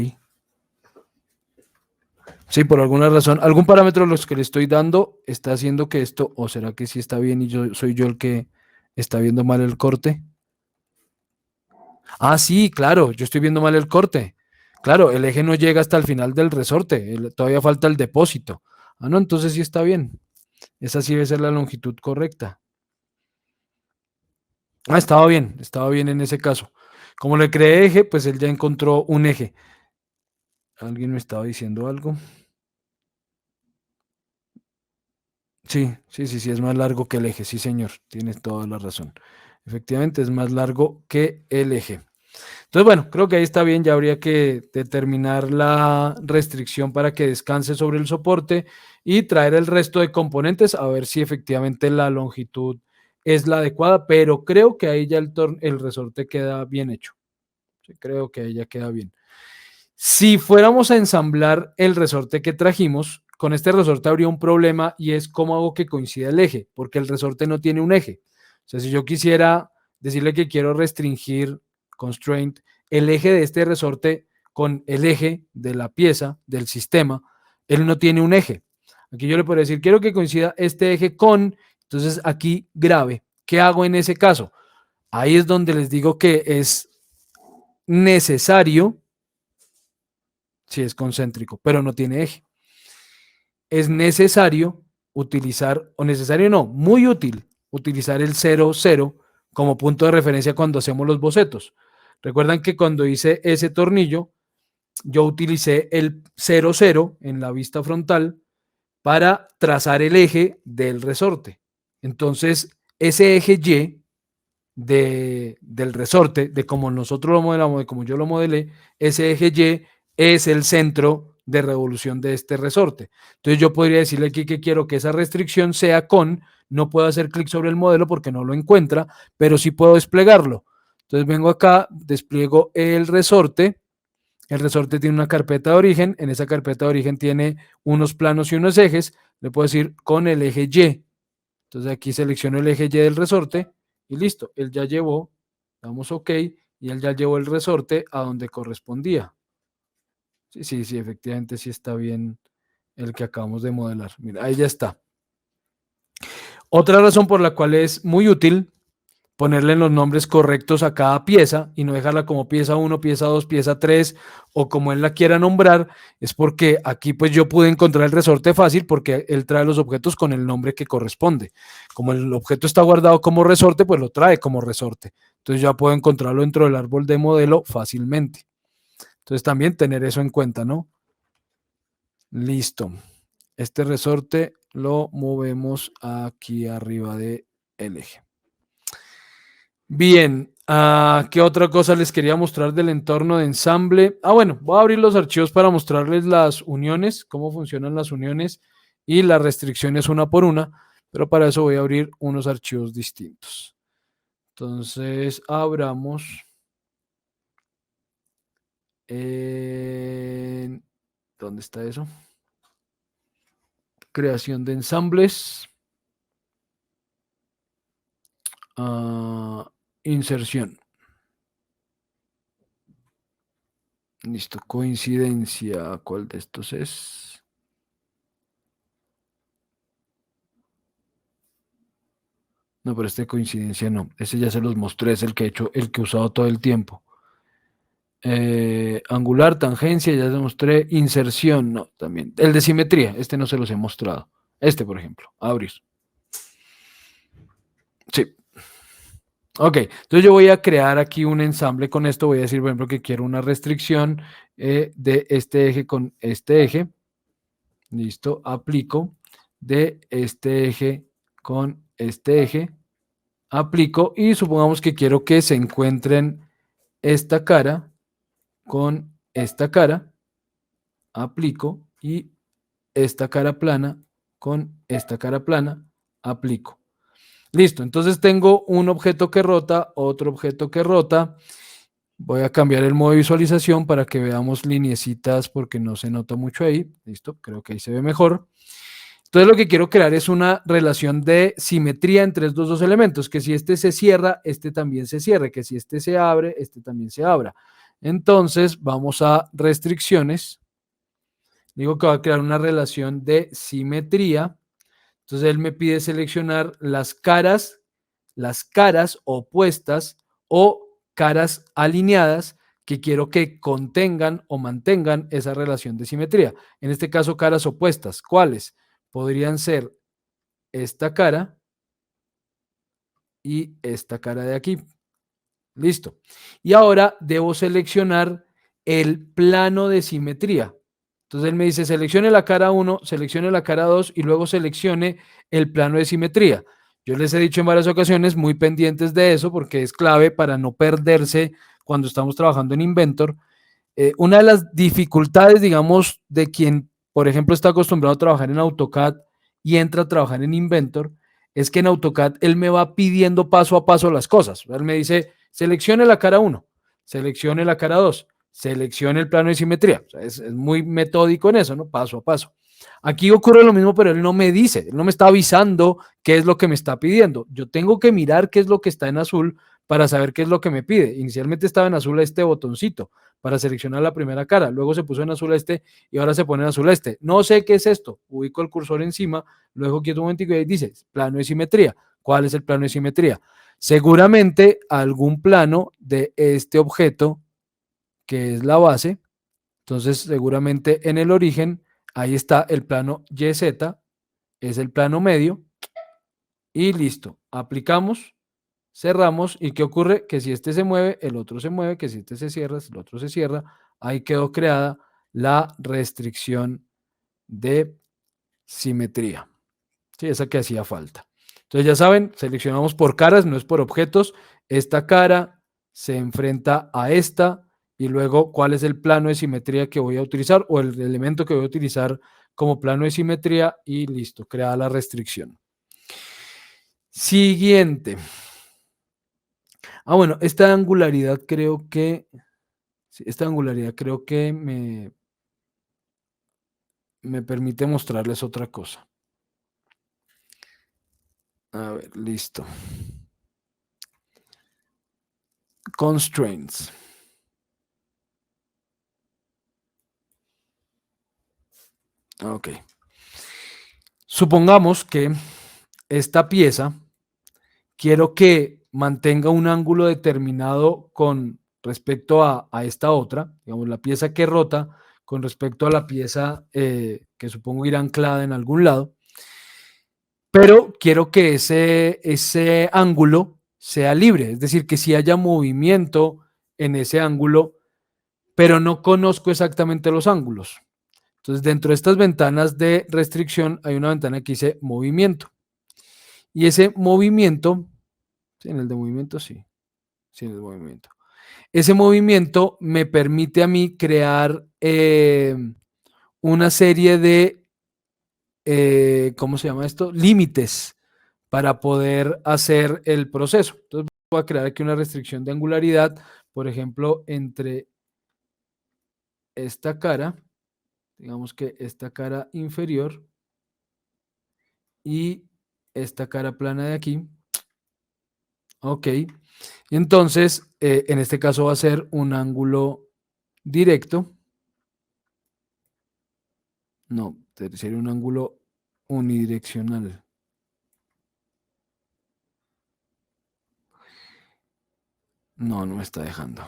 Sí, por alguna razón, algún parámetro de los que le estoy dando está haciendo que esto, o será que sí está bien y yo soy yo el que está viendo mal el corte. Ah, sí, claro, yo estoy viendo mal el corte. Claro, el eje no llega hasta el final del resorte, todavía falta el depósito. Ah, no, entonces sí está bien. Esa sí debe ser la longitud correcta. Ah, estaba bien en ese caso. Como le creé eje, pues él ya encontró un eje. ¿Alguien me estaba diciendo algo? Sí, es más largo que el eje, sí, señor, tienes toda la razón. Efectivamente, es más largo que el eje. Entonces, bueno, creo que ahí está bien, ya habría que determinar la restricción para que descanse sobre el soporte y traer el resto de componentes a ver si efectivamente la longitud es la adecuada, pero creo que ahí ya el resorte queda bien hecho. Sí, creo que ahí ya queda bien. Si fuéramos a ensamblar el resorte que trajimos, con este resorte habría un problema y es cómo hago que coincida el eje, porque el resorte no tiene un eje. O sea, si yo quisiera decirle que quiero restringir, constraint, el eje de este resorte con el eje de la pieza, del sistema, él no tiene un eje. Aquí yo le puedo decir, quiero que coincida este eje con, entonces aquí grave. ¿Qué hago en ese caso? Ahí es donde les digo que es necesario. Sí, es concéntrico, pero no tiene eje. Es necesario utilizar, o necesario no, muy útil, utilizar el 0, 0 como punto de referencia cuando hacemos los bocetos. Recuerdan que cuando hice ese tornillo, yo utilicé el 0, 0 en la vista frontal para trazar el eje del resorte. Entonces, ese eje Y del resorte, de como nosotros lo modelamos, de como yo lo modelé, ese eje Y es el centro de revolución de este resorte. Entonces yo podría decirle aquí que quiero que esa restricción sea con, no puedo hacer clic sobre el modelo porque no lo encuentra, pero sí puedo desplegarlo. Entonces vengo acá, despliego el resorte tiene una carpeta de origen, en esa carpeta de origen tiene unos planos y unos ejes, le puedo decir con el eje Y. Entonces aquí selecciono el eje Y del resorte y listo, él ya llevó, damos OK y él ya llevó el resorte a donde correspondía. Sí, efectivamente sí está bien el que acabamos de modelar. Mira, ahí ya está. Otra razón por la cual es muy útil ponerle los nombres correctos a cada pieza y no dejarla como pieza 1, pieza 2, pieza 3 o como él la quiera nombrar, es porque aquí pues yo pude encontrar el resorte fácil porque él trae los objetos con el nombre que corresponde. Como el objeto está guardado como resorte, pues lo trae como resorte. Entonces ya puedo encontrarlo dentro del árbol de modelo fácilmente. Entonces también tener eso en cuenta, ¿no? Listo. Este resorte lo movemos aquí arriba del eje. Bien, ¿qué otra cosa les quería mostrar del entorno de ensamble? Bueno, voy a abrir los archivos para mostrarles las uniones, cómo funcionan las uniones y las restricciones una por una, pero para eso voy a abrir unos archivos distintos. Entonces, abramos. ¿Dónde está eso? Creación de ensambles. Inserción. Listo, coincidencia. ¿Cuál de estos es? No, pero este coincidencia no. Ese ya se los mostré, es el que he hecho, el que he usado todo el tiempo. Angular, tangencia, ya les mostré. Inserción, no, también. El de simetría, este no se los he mostrado. Este, por ejemplo, abrir. Sí. Ok, entonces yo voy a crear aquí un ensamble con esto. Voy a decir, por ejemplo, que quiero una restricción de este eje con este eje. Listo, aplico. De este eje con este eje. Aplico y supongamos que quiero que se encuentren esta cara con esta cara. Aplico y esta cara plana con esta cara plana. Aplico. Listo, entonces tengo un objeto que rota, otro objeto que rota. Voy a cambiar el modo de visualización para que veamos lineecitas porque no se nota mucho ahí. Listo, creo que ahí se ve mejor. Entonces lo que quiero crear es una relación de simetría entre estos dos elementos, que si este se cierra, este también se cierre, que si este se abre, este también se abra. Entonces vamos a restricciones. Digo que va a crear una relación de simetría. Entonces él me pide seleccionar las caras opuestas o caras alineadas que quiero que contengan o mantengan esa relación de simetría. En este caso, caras opuestas. ¿Cuáles? Podrían ser esta cara y esta cara de aquí. Listo. Y ahora debo seleccionar el plano de simetría. Entonces él me dice, seleccione la cara 1, seleccione la cara 2 y luego seleccione el plano de simetría. Yo les he dicho en varias ocasiones, muy pendientes de eso, porque es clave para no perderse cuando estamos trabajando en Inventor. Una de las dificultades, digamos, de quien, por ejemplo, está acostumbrado a trabajar en AutoCAD y entra a trabajar en Inventor, es que en AutoCAD él me va pidiendo paso a paso las cosas. Él me dice, seleccione la cara 1, seleccione la cara 2, seleccione el plano de simetría. O sea, es muy metódico en eso, ¿no? Paso a paso. Aquí ocurre lo mismo, pero él no me dice, él no me está avisando qué es lo que me está pidiendo. Yo tengo que mirar qué es lo que está en azul para saber qué es lo que me pide. Inicialmente estaba en azul este botoncito para seleccionar la primera cara, luego se puso en azul este y ahora se pone en azul este. No sé qué es esto, ubico el cursor encima, luego quieto un momentico y ahí dice plano de simetría. ¿Cuál es el plano de simetría? Seguramente algún plano de este objeto que es la base. Entonces seguramente en el origen ahí está el plano YZ, es el plano medio y listo. Aplicamos, cerramos y ¿qué ocurre? Que si este se mueve, el otro se mueve, que si este se cierra, el otro se cierra. Ahí quedó creada la restricción de simetría. Sí, esa que hacía falta. Entonces ya saben, seleccionamos por caras, no es por objetos. Esta cara se enfrenta a esta y luego cuál es el plano de simetría que voy a utilizar o el elemento que voy a utilizar como plano de simetría y listo, creada la restricción. Siguiente. Bueno, esta angularidad creo que me permite mostrarles otra cosa. A ver, listo. Constraints. Ok. Supongamos que esta pieza quiero que mantenga un ángulo determinado con respecto a esta otra, digamos, la pieza que rota con respecto a la pieza que supongo irá anclada en algún lado, pero quiero que ese ángulo sea libre, es decir, que si haya movimiento en ese ángulo, pero no conozco exactamente los ángulos. Entonces, dentro de estas ventanas de restricción hay una ventana que dice movimiento. Y ese movimiento, sí, en el de movimiento, sí, sí, en el movimiento. Ese movimiento me permite a mí crear una serie de, ¿cómo se llama esto? Límites para poder hacer el proceso. Entonces voy a crear aquí una restricción de angularidad, por ejemplo, entre esta cara, digamos que esta cara inferior y esta cara plana de aquí. Ok. Entonces, en este caso va a ser un ángulo directo. No, sería un ángulo unidireccional. No, no me está dejando.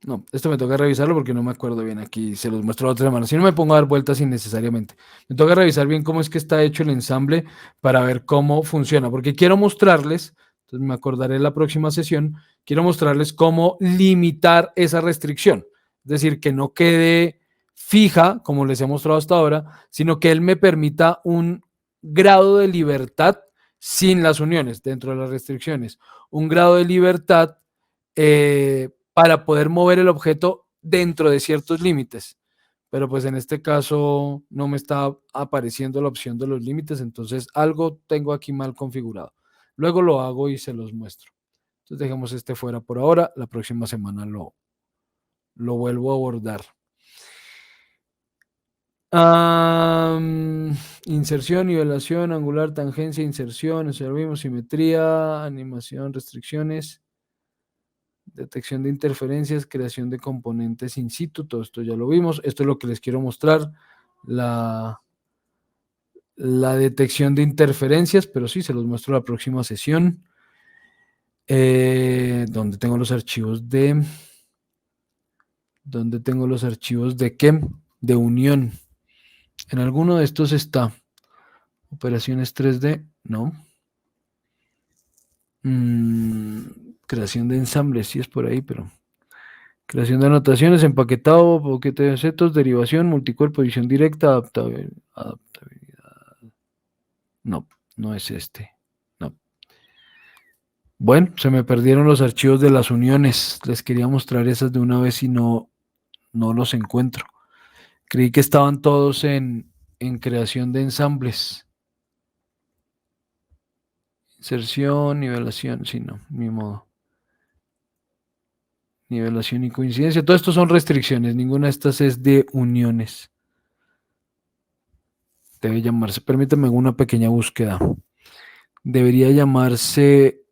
No, esto me toca revisarlo porque no me acuerdo bien aquí. Se los muestro la otra semana. Si no me pongo a dar vueltas innecesariamente. Me toca revisar bien cómo es que está hecho el ensamble para ver cómo funciona. Porque quiero mostrarles, entonces me acordaré en la próxima sesión, quiero mostrarles cómo limitar esa restricción. Es decir, que no quede fija, como les he mostrado hasta ahora, sino que él me permita un grado de libertad sin las uniones dentro de las restricciones. Un grado de libertad para poder mover el objeto dentro de ciertos límites. Pero pues en este caso no me está apareciendo la opción de los límites, entonces algo tengo aquí mal configurado. Luego lo hago y se los muestro. Entonces dejemos este fuera por ahora, la próxima semana lo vuelvo a abordar. Inserción, nivelación, angular, tangencia, inserción, eso ya lo vimos, simetría, animación, restricciones. Detección de interferencias, creación de componentes in situ, todo esto ya lo vimos. Esto es lo que les quiero mostrar, la detección de interferencias, pero sí, se los muestro la próxima sesión, donde tengo los archivos de... ¿Dónde tengo los archivos de qué? De unión. En alguno de estos está. Operaciones 3D, no. Creación de ensambles, sí es por ahí, pero... Creación de anotaciones, empaquetado, paquete de objetos, derivación, multicuerpo, edición directa, adaptabilidad. No, no es este. No. Bueno, se me perdieron los archivos de las uniones. Les quería mostrar esas de una vez y no los encuentro. Creí que estaban todos en creación de ensambles. Inserción, nivelación, sí, no, ni modo. Nivelación y coincidencia. Todo esto son restricciones, ninguna de estas es de uniones. Debe llamarse, permítame una pequeña búsqueda. Debería llamarse,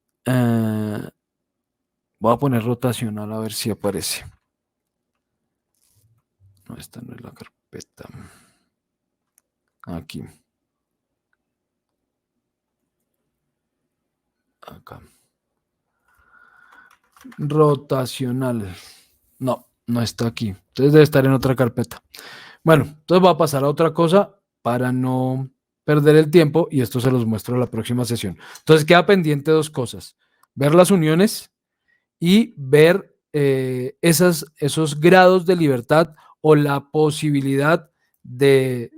voy a poner rotacional a ver si aparece. No, esta no es la carpeta. Aquí. Acá. Rotacional. No, no está aquí. Entonces debe estar en otra carpeta. Bueno, entonces voy a pasar a otra cosa para no perder el tiempo y esto se los muestro en la próxima sesión. Entonces queda pendiente dos cosas. Ver las uniones y ver esos grados de libertad o la posibilidad de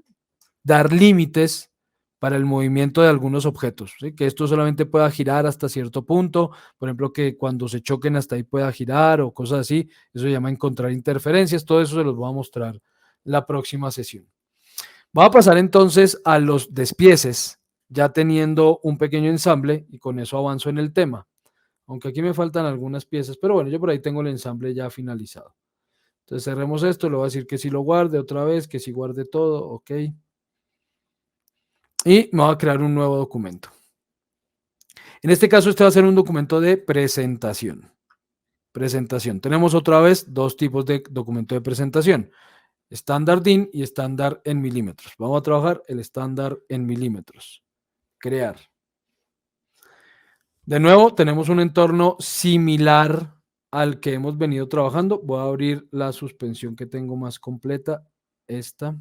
dar límites para el movimiento de algunos objetos, ¿sí? Que esto solamente pueda girar hasta cierto punto, por ejemplo, que cuando se choquen hasta ahí pueda girar o cosas así, eso se llama encontrar interferencias, todo eso se los voy a mostrar la próxima sesión. Voy a pasar entonces a los despieces, ya teniendo un pequeño ensamble y con eso avanzo en el tema, aunque aquí me faltan algunas piezas, pero bueno, yo por ahí tengo el ensamble ya finalizado. Entonces cerremos esto, le voy a decir que si lo guarde otra vez, que si guarde todo, ok. Y me voy a crear un nuevo documento. En este caso, este va a ser un documento de presentación. Presentación. Tenemos otra vez dos tipos de documento de presentación. estándar DIN y estándar en milímetros. Vamos a trabajar el estándar en milímetros. Crear. De nuevo, tenemos un entorno similar al que hemos venido trabajando. Voy a abrir la suspensión que tengo más completa. Esta.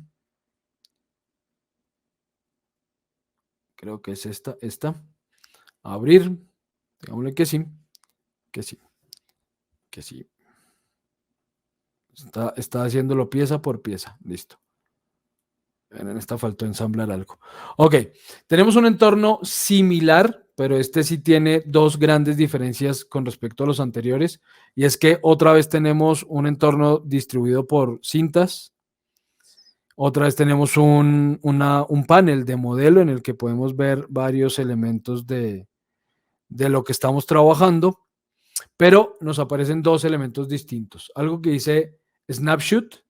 Creo que es esta. Abrir. Digámosle que sí. Que sí. Que sí. Está haciéndolo pieza por pieza. Listo. En esta faltó ensamblar algo. Ok. Tenemos un entorno similar, pero este sí tiene dos grandes diferencias con respecto a los anteriores. Y es que otra vez tenemos un entorno distribuido por cintas. Otra vez tenemos un panel de modelo en el que podemos ver varios elementos de lo que estamos trabajando, pero nos aparecen dos elementos distintos. Algo que dice snapshot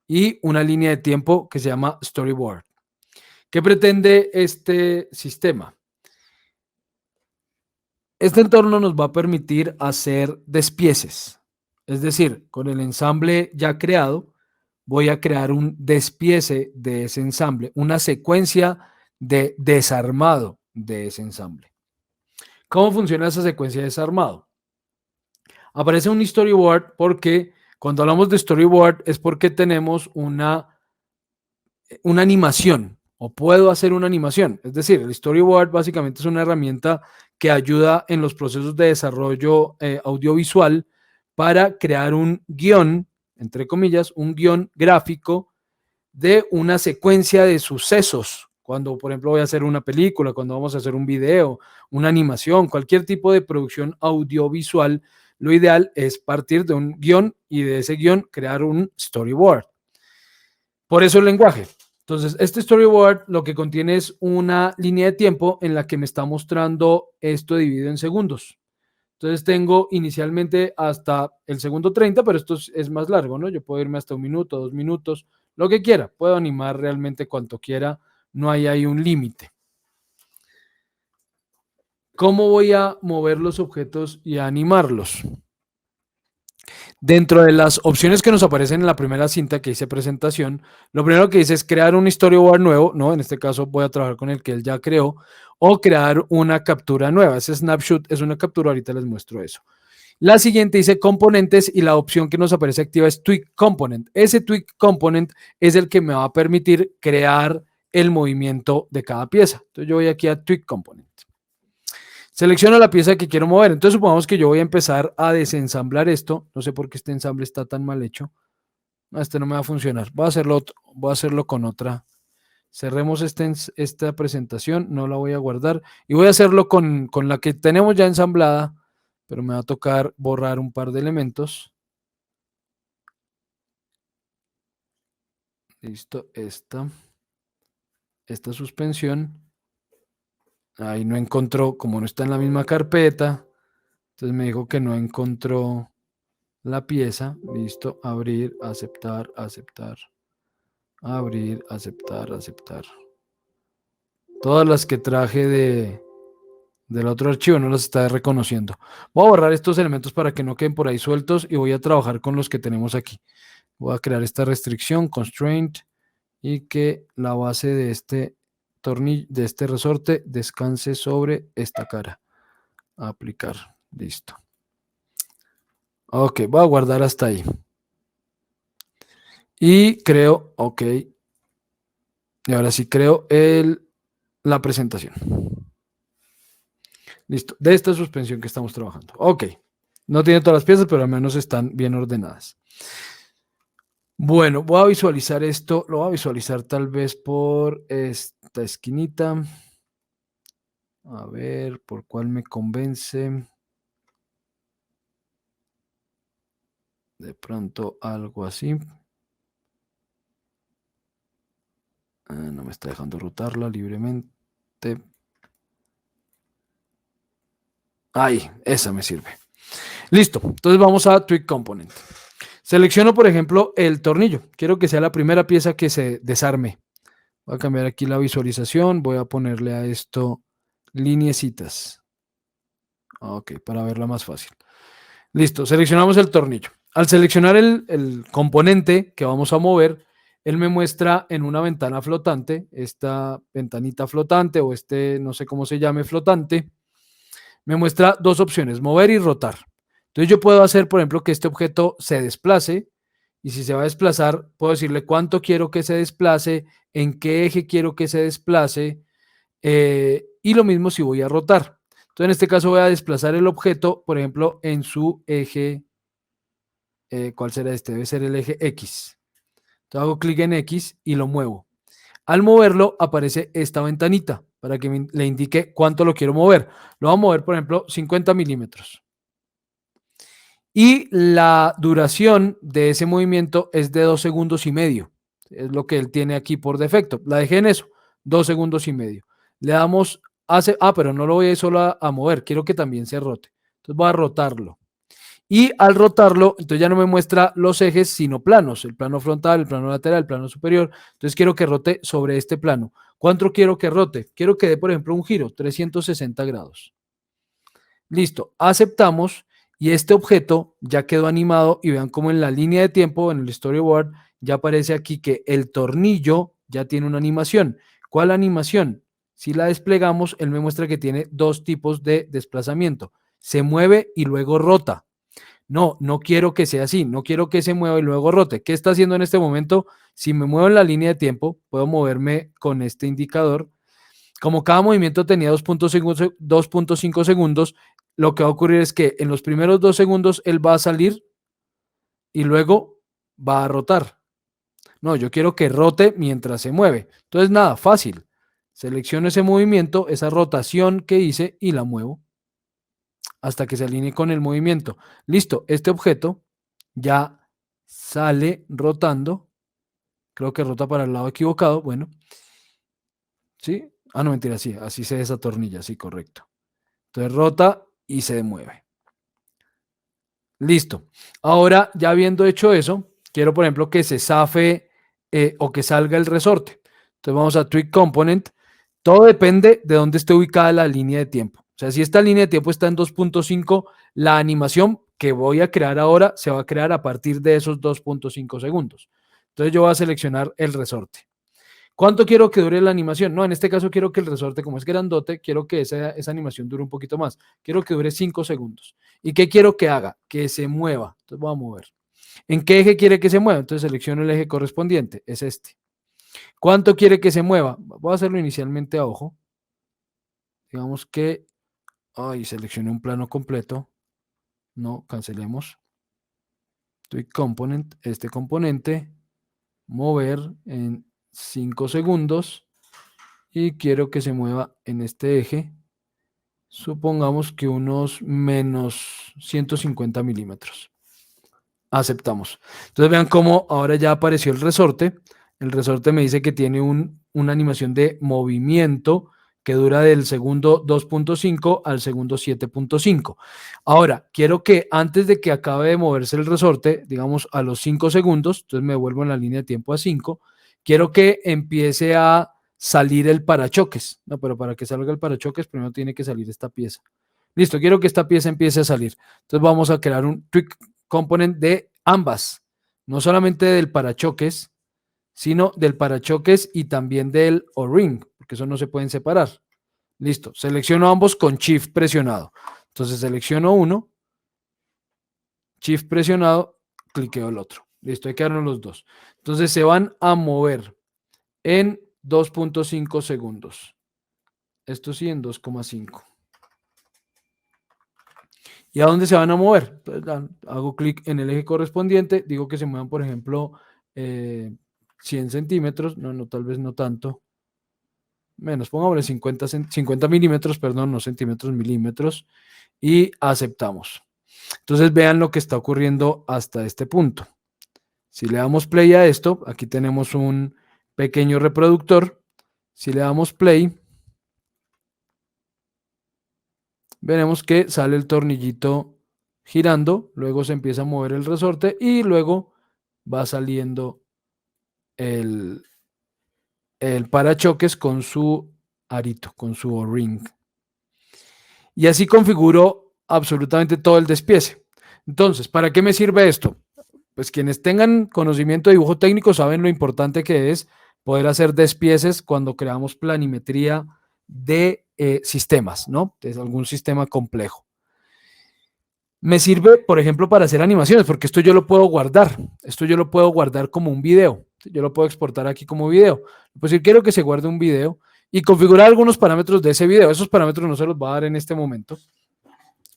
y una línea de tiempo que se llama storyboard. ¿Qué pretende este sistema? Este entorno nos va a permitir hacer despieces. Es decir, con el ensamble ya creado, voy a crear un despiece de ese ensamble, una secuencia de desarmado de ese ensamble. ¿Cómo funciona esa secuencia de desarmado? Aparece un storyboard porque cuando hablamos de storyboard es porque tenemos una animación o puedo hacer una animación. Es decir, el storyboard básicamente es una herramienta que ayuda en los procesos de desarrollo audiovisual para crear un guión, entre comillas, un guión gráfico de una secuencia de sucesos. Cuando, por ejemplo, voy a hacer una película, cuando vamos a hacer un video, una animación, cualquier tipo de producción audiovisual, lo ideal es partir de un guión y de ese guión crear un storyboard. Por eso el lenguaje. Entonces, este storyboard lo que contiene es una línea de tiempo en la que me está mostrando esto dividido en segundos. Entonces tengo inicialmente hasta el segundo 30, pero esto es más largo, ¿no? Yo puedo irme hasta 1 minuto, 2 minutos, lo que quiera. Puedo animar realmente cuanto quiera. No hay ahí un límite. ¿Cómo voy a mover los objetos y a animarlos? Dentro de las opciones que nos aparecen en la primera cinta que dice presentación, lo primero que dice es crear un storyboard nuevo, ¿no? En este caso voy a trabajar con el que él ya creó, o crear una captura nueva. Ese snapshot es una captura, ahorita les muestro eso. La siguiente dice componentes y la opción que nos aparece activa es Tweak Component. Ese Tweak Component es el que me va a permitir crear el movimiento de cada pieza. Entonces yo voy aquí a Tweak Component. Selecciono la pieza que quiero mover. Entonces supongamos que yo voy a empezar a desensamblar esto. No sé por qué este ensamble está tan mal hecho. No, este no me va a funcionar. Voy a hacerlo con otra. Cerremos esta presentación. No la voy a guardar. Y voy a hacerlo con la que tenemos ya ensamblada. Pero me va a tocar borrar un par de elementos. Listo. Esta suspensión. Ahí no encontró, como no está en la misma carpeta, entonces me dijo que no encontró la pieza. Listo, abrir, aceptar, aceptar. Abrir, aceptar, aceptar. Todas las que traje del otro archivo no las está reconociendo. Voy a borrar estos elementos para que no queden por ahí sueltos y voy a trabajar con los que tenemos aquí. Voy a crear esta restricción, constraint, y que la base de este tornillo, de este resorte, descanse sobre esta cara. Aplicar. Listo. Ok, voy a guardar hasta ahí. Y creo, ok. Y ahora sí creo la presentación. Listo. De esta suspensión que estamos trabajando. Ok. No tiene todas las piezas, pero al menos están bien ordenadas. Bueno, voy a visualizar esto. Lo voy a visualizar tal vez por esta esquinita. A ver, ¿por cuál me convence? De pronto algo así. No me está dejando rotarla libremente. Ahí, esa me sirve. Listo, entonces vamos a Tweak Component. Selecciono, por ejemplo, el tornillo. Quiero que sea la primera pieza que se desarme. Voy a cambiar aquí la visualización. Voy a ponerle a esto lineecitas. Ok, para verla más fácil. Listo, seleccionamos el tornillo. Al seleccionar el componente que vamos a mover, él me muestra en una ventana flotante, esta ventanita flotante o no sé cómo se llame, flotante, me muestra dos opciones, mover y rotar. Entonces yo puedo hacer, por ejemplo, que este objeto se desplace y si se va a desplazar, puedo decirle cuánto quiero que se desplace, en qué eje quiero que se desplace y lo mismo si voy a rotar. Entonces en este caso voy a desplazar el objeto, por ejemplo, en su eje, ¿cuál será este? Debe ser el eje X. Entonces hago clic en X y lo muevo. Al moverlo aparece esta ventanita para que le indique cuánto lo quiero mover. Lo voy a mover, por ejemplo, 50 milímetros. Y la duración de ese movimiento es de 2,5 segundos. Es lo que él tiene aquí por defecto. La dejé en eso, 2,5 segundos. Le damos, pero no lo voy a ir solo a mover, quiero que también se rote. Entonces voy a rotarlo. Y al rotarlo, entonces ya no me muestra los ejes, sino planos, el plano frontal, el plano lateral, el plano superior. Entonces quiero que rote sobre este plano. ¿Cuánto quiero que rote? Quiero que dé, por ejemplo, un giro, 360 grados. Listo, aceptamos y este objeto ya quedó animado y vean cómo en la línea de tiempo, en el storyboard, ya aparece aquí que el tornillo ya tiene una animación. ¿Cuál animación? Si la desplegamos, él me muestra que tiene dos tipos de desplazamiento. Se mueve y luego rota. No, no quiero que sea así, no quiero que se mueva y luego rote. ¿Qué está haciendo en este momento? Si me muevo en la línea de tiempo, puedo moverme con este indicador. Como cada movimiento tenía 2,5 segundos, lo que va a ocurrir es que en los primeros 2 segundos él va a salir y luego va a rotar. No, yo quiero que rote mientras se mueve. Entonces, nada, fácil. Selecciono ese movimiento, esa rotación que hice y la muevo hasta que se alinee con el movimiento. Listo, este objeto ya sale rotando. Creo que rota para el lado equivocado. Bueno, ¿sí? Ah, no, mentira, sí, así se desatornilla, sí, correcto. Entonces rota y se mueve. Listo. Ahora, ya habiendo hecho eso, quiero, por ejemplo, que se zafe o que salga el resorte. Entonces vamos a Tweak Component. Todo depende de dónde esté ubicada la línea de tiempo. O sea, si esta línea de tiempo está en 2,5, la animación que voy a crear ahora se va a crear a partir de esos 2,5 segundos. Entonces yo voy a seleccionar el resorte. ¿Cuánto quiero que dure la animación? No, en este caso quiero que el resorte, como es grandote, quiero que esa animación dure un poquito más. Quiero que dure 5 segundos. ¿Y qué quiero que haga? Que se mueva. Entonces voy a mover. ¿En qué eje quiere que se mueva? Entonces selecciono el eje correspondiente. Es este. ¿Cuánto quiere que se mueva? Voy a hacerlo inicialmente a ojo. Digamos que... Ay, seleccioné un plano completo. No, cancelemos. Tweak Component. Este componente. Mover en 5 segundos. Y quiero que se mueva en este eje, supongamos que unos menos 150 milímetros. Aceptamos. Entonces vean cómo ahora ya apareció el resorte. El resorte me dice que tiene una animación de movimiento que dura del segundo 2,5 al segundo 7,5. Ahora, quiero que antes de que acabe de moverse el resorte, digamos a los 5 segundos, entonces me vuelvo en la línea de tiempo a 5, quiero que empiece a salir el parachoques. No, pero para que salga el parachoques, primero tiene que salir esta pieza. Listo, quiero que esta pieza empiece a salir. Entonces vamos a crear un Tweak Component de ambas, no solamente del parachoques, sino del parachoques y también del O-ring, porque eso no se pueden separar. Listo, selecciono ambos con Shift presionado. Entonces selecciono uno, Shift presionado, cliqueo el otro. Listo, hay que darnos los dos. Entonces se van a mover en 2,5 segundos. Esto sí, en 2,5. ¿Y a dónde se van a mover? Entonces, hago clic en el eje correspondiente, digo que se muevan, por ejemplo, 100 centímetros, no, tal vez no tanto, menos, pongámosle 50 milímetros, perdón, no centímetros, milímetros, y aceptamos. Entonces vean lo que está ocurriendo hasta este punto. Si le damos play a esto, aquí tenemos un pequeño reproductor. Si le damos play, veremos que sale el tornillito girando, luego se empieza a mover el resorte y luego va saliendo el parachoques con su arito, con su O-ring. Y así configuro absolutamente todo el despiece. Entonces, ¿para qué me sirve esto? pues quienes tengan conocimiento de dibujo técnico saben lo importante que es poder hacer despieces cuando creamos planimetría de sistemas, ¿no? De algún sistema complejo. Me sirve, por ejemplo, para hacer animaciones, porque esto yo lo puedo guardar. Esto yo lo puedo guardar como un video. Yo lo puedo exportar aquí como video. Pues si quiero que se guarde un video y configurar algunos parámetros de ese video. Esos parámetros no se los voy a dar en este momento,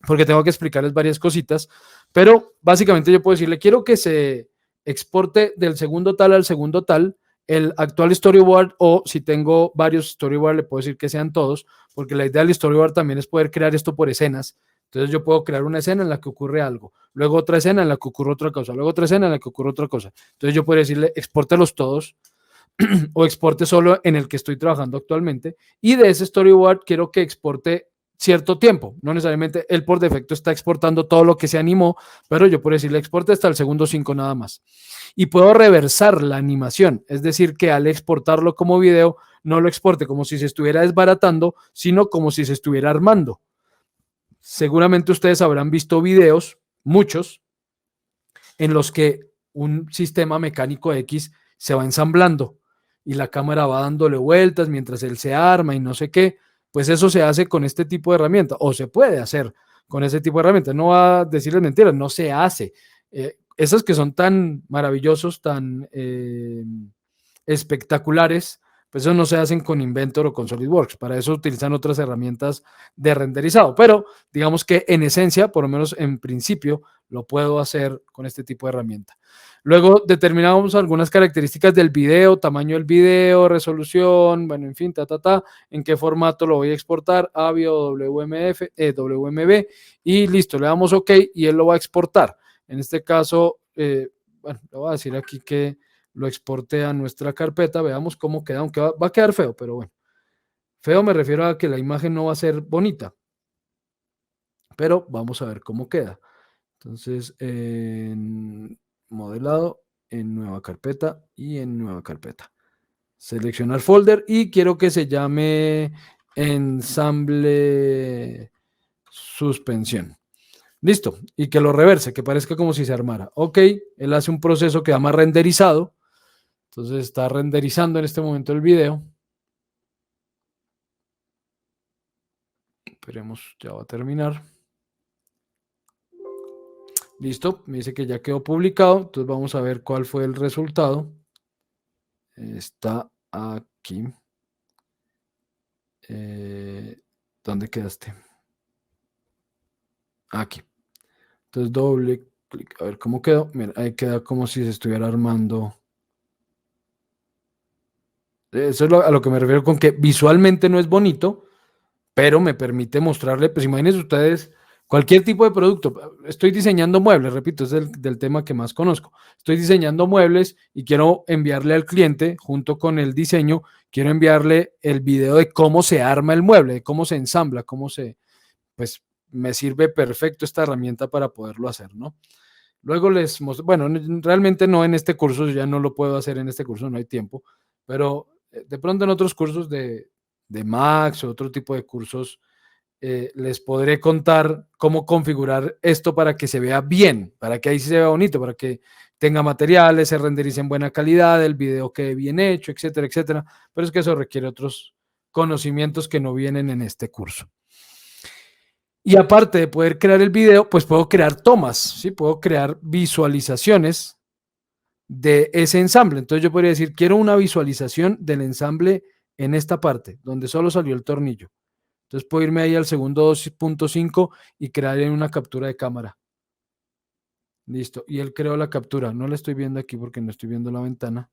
porque tengo que explicarles varias cositas. Pero básicamente yo puedo decirle, quiero que se exporte del segundo tal al segundo tal el actual storyboard, o si tengo varios storyboard, le puedo decir que sean todos, porque la idea del storyboard también es poder crear esto por escenas. Entonces yo puedo crear una escena en la que ocurre algo, luego otra escena en la que ocurre otra cosa, luego otra escena en la que ocurre otra cosa. Entonces yo puedo decirle, expórtelos todos o exporte solo en el que estoy trabajando actualmente, y de ese storyboard quiero que exporte cierto tiempo. No necesariamente él por defecto está exportando todo lo que se animó, pero yo puedo decirle exporte hasta el segundo 5 nada más. Y puedo reversar la animación, es decir, que al exportarlo como video, no lo exporte como si se estuviera desbaratando, sino como si se estuviera armando. Seguramente ustedes habrán visto videos, muchos, en los que un sistema mecánico X se va ensamblando y la cámara va dándole vueltas mientras él se arma y no sé qué. Pues eso se hace con este tipo de herramienta, o se puede hacer con ese tipo de herramientas. No va a decirles mentiras, no se hace. Esas que son tan maravillosos, tan espectaculares, pues eso no se hacen con Inventor o con SolidWorks. Para eso utilizan otras herramientas de renderizado. Pero digamos que en esencia, por lo menos en principio, lo puedo hacer con este tipo de herramienta. Luego determinamos algunas características del video, tamaño del video, resolución, bueno, en fin, en qué formato lo voy a exportar, AVIO, WMF, WMB, y listo, le damos OK y él lo va a exportar. En este caso, bueno, le voy a decir aquí que lo exporte a nuestra carpeta, veamos cómo queda, aunque va a quedar feo, pero bueno. Feo me refiero a que la imagen no va a ser bonita, pero vamos a ver cómo queda. Entonces, en modelado, en nueva carpeta y en nueva carpeta. Seleccionar folder y quiero que se llame ensamble suspensión. Listo. Y que lo reverse, que parezca como si se armara. Ok, él hace un proceso que llama renderizado. Entonces está renderizando en este momento el video. Esperemos, ya va a terminar. Listo, me dice que ya quedó publicado. Entonces vamos a ver cuál fue el resultado. Está aquí. ¿Dónde quedaste? Aquí. Entonces doble clic. A ver cómo quedó. Mira, ahí queda como si se estuviera armando. Eso es a lo que me refiero con que visualmente no es bonito, pero me permite mostrarle, pues imagínense ustedes, cualquier tipo de producto. Estoy diseñando muebles, repito, es del tema que más conozco. Estoy diseñando muebles y quiero enviarle al cliente, junto con el diseño, quiero enviarle el video de cómo se arma el mueble, de cómo se ensambla, pues me sirve perfecto esta herramienta para poderlo hacer, ¿no? Luego les muestro, bueno, realmente no en este curso, ya no lo puedo hacer en este curso, no hay tiempo, pero de pronto en otros cursos de Max o otro tipo de cursos, les podré contar cómo configurar esto para que se vea bien, para que ahí sí se vea bonito, para que tenga materiales, se renderice en buena calidad, el video quede bien hecho, etcétera, etcétera. Pero es que eso requiere otros conocimientos que no vienen en este curso. Y aparte de poder crear el video, pues puedo crear tomas, ¿sí? Puedo crear visualizaciones de ese ensamble. Entonces yo podría decir, quiero una visualización del ensamble en esta parte, donde solo salió el tornillo. Entonces puedo irme ahí al segundo 2.5 y crear en una captura de cámara. Listo. Y él creó la captura. No la estoy viendo aquí porque no estoy viendo la ventana.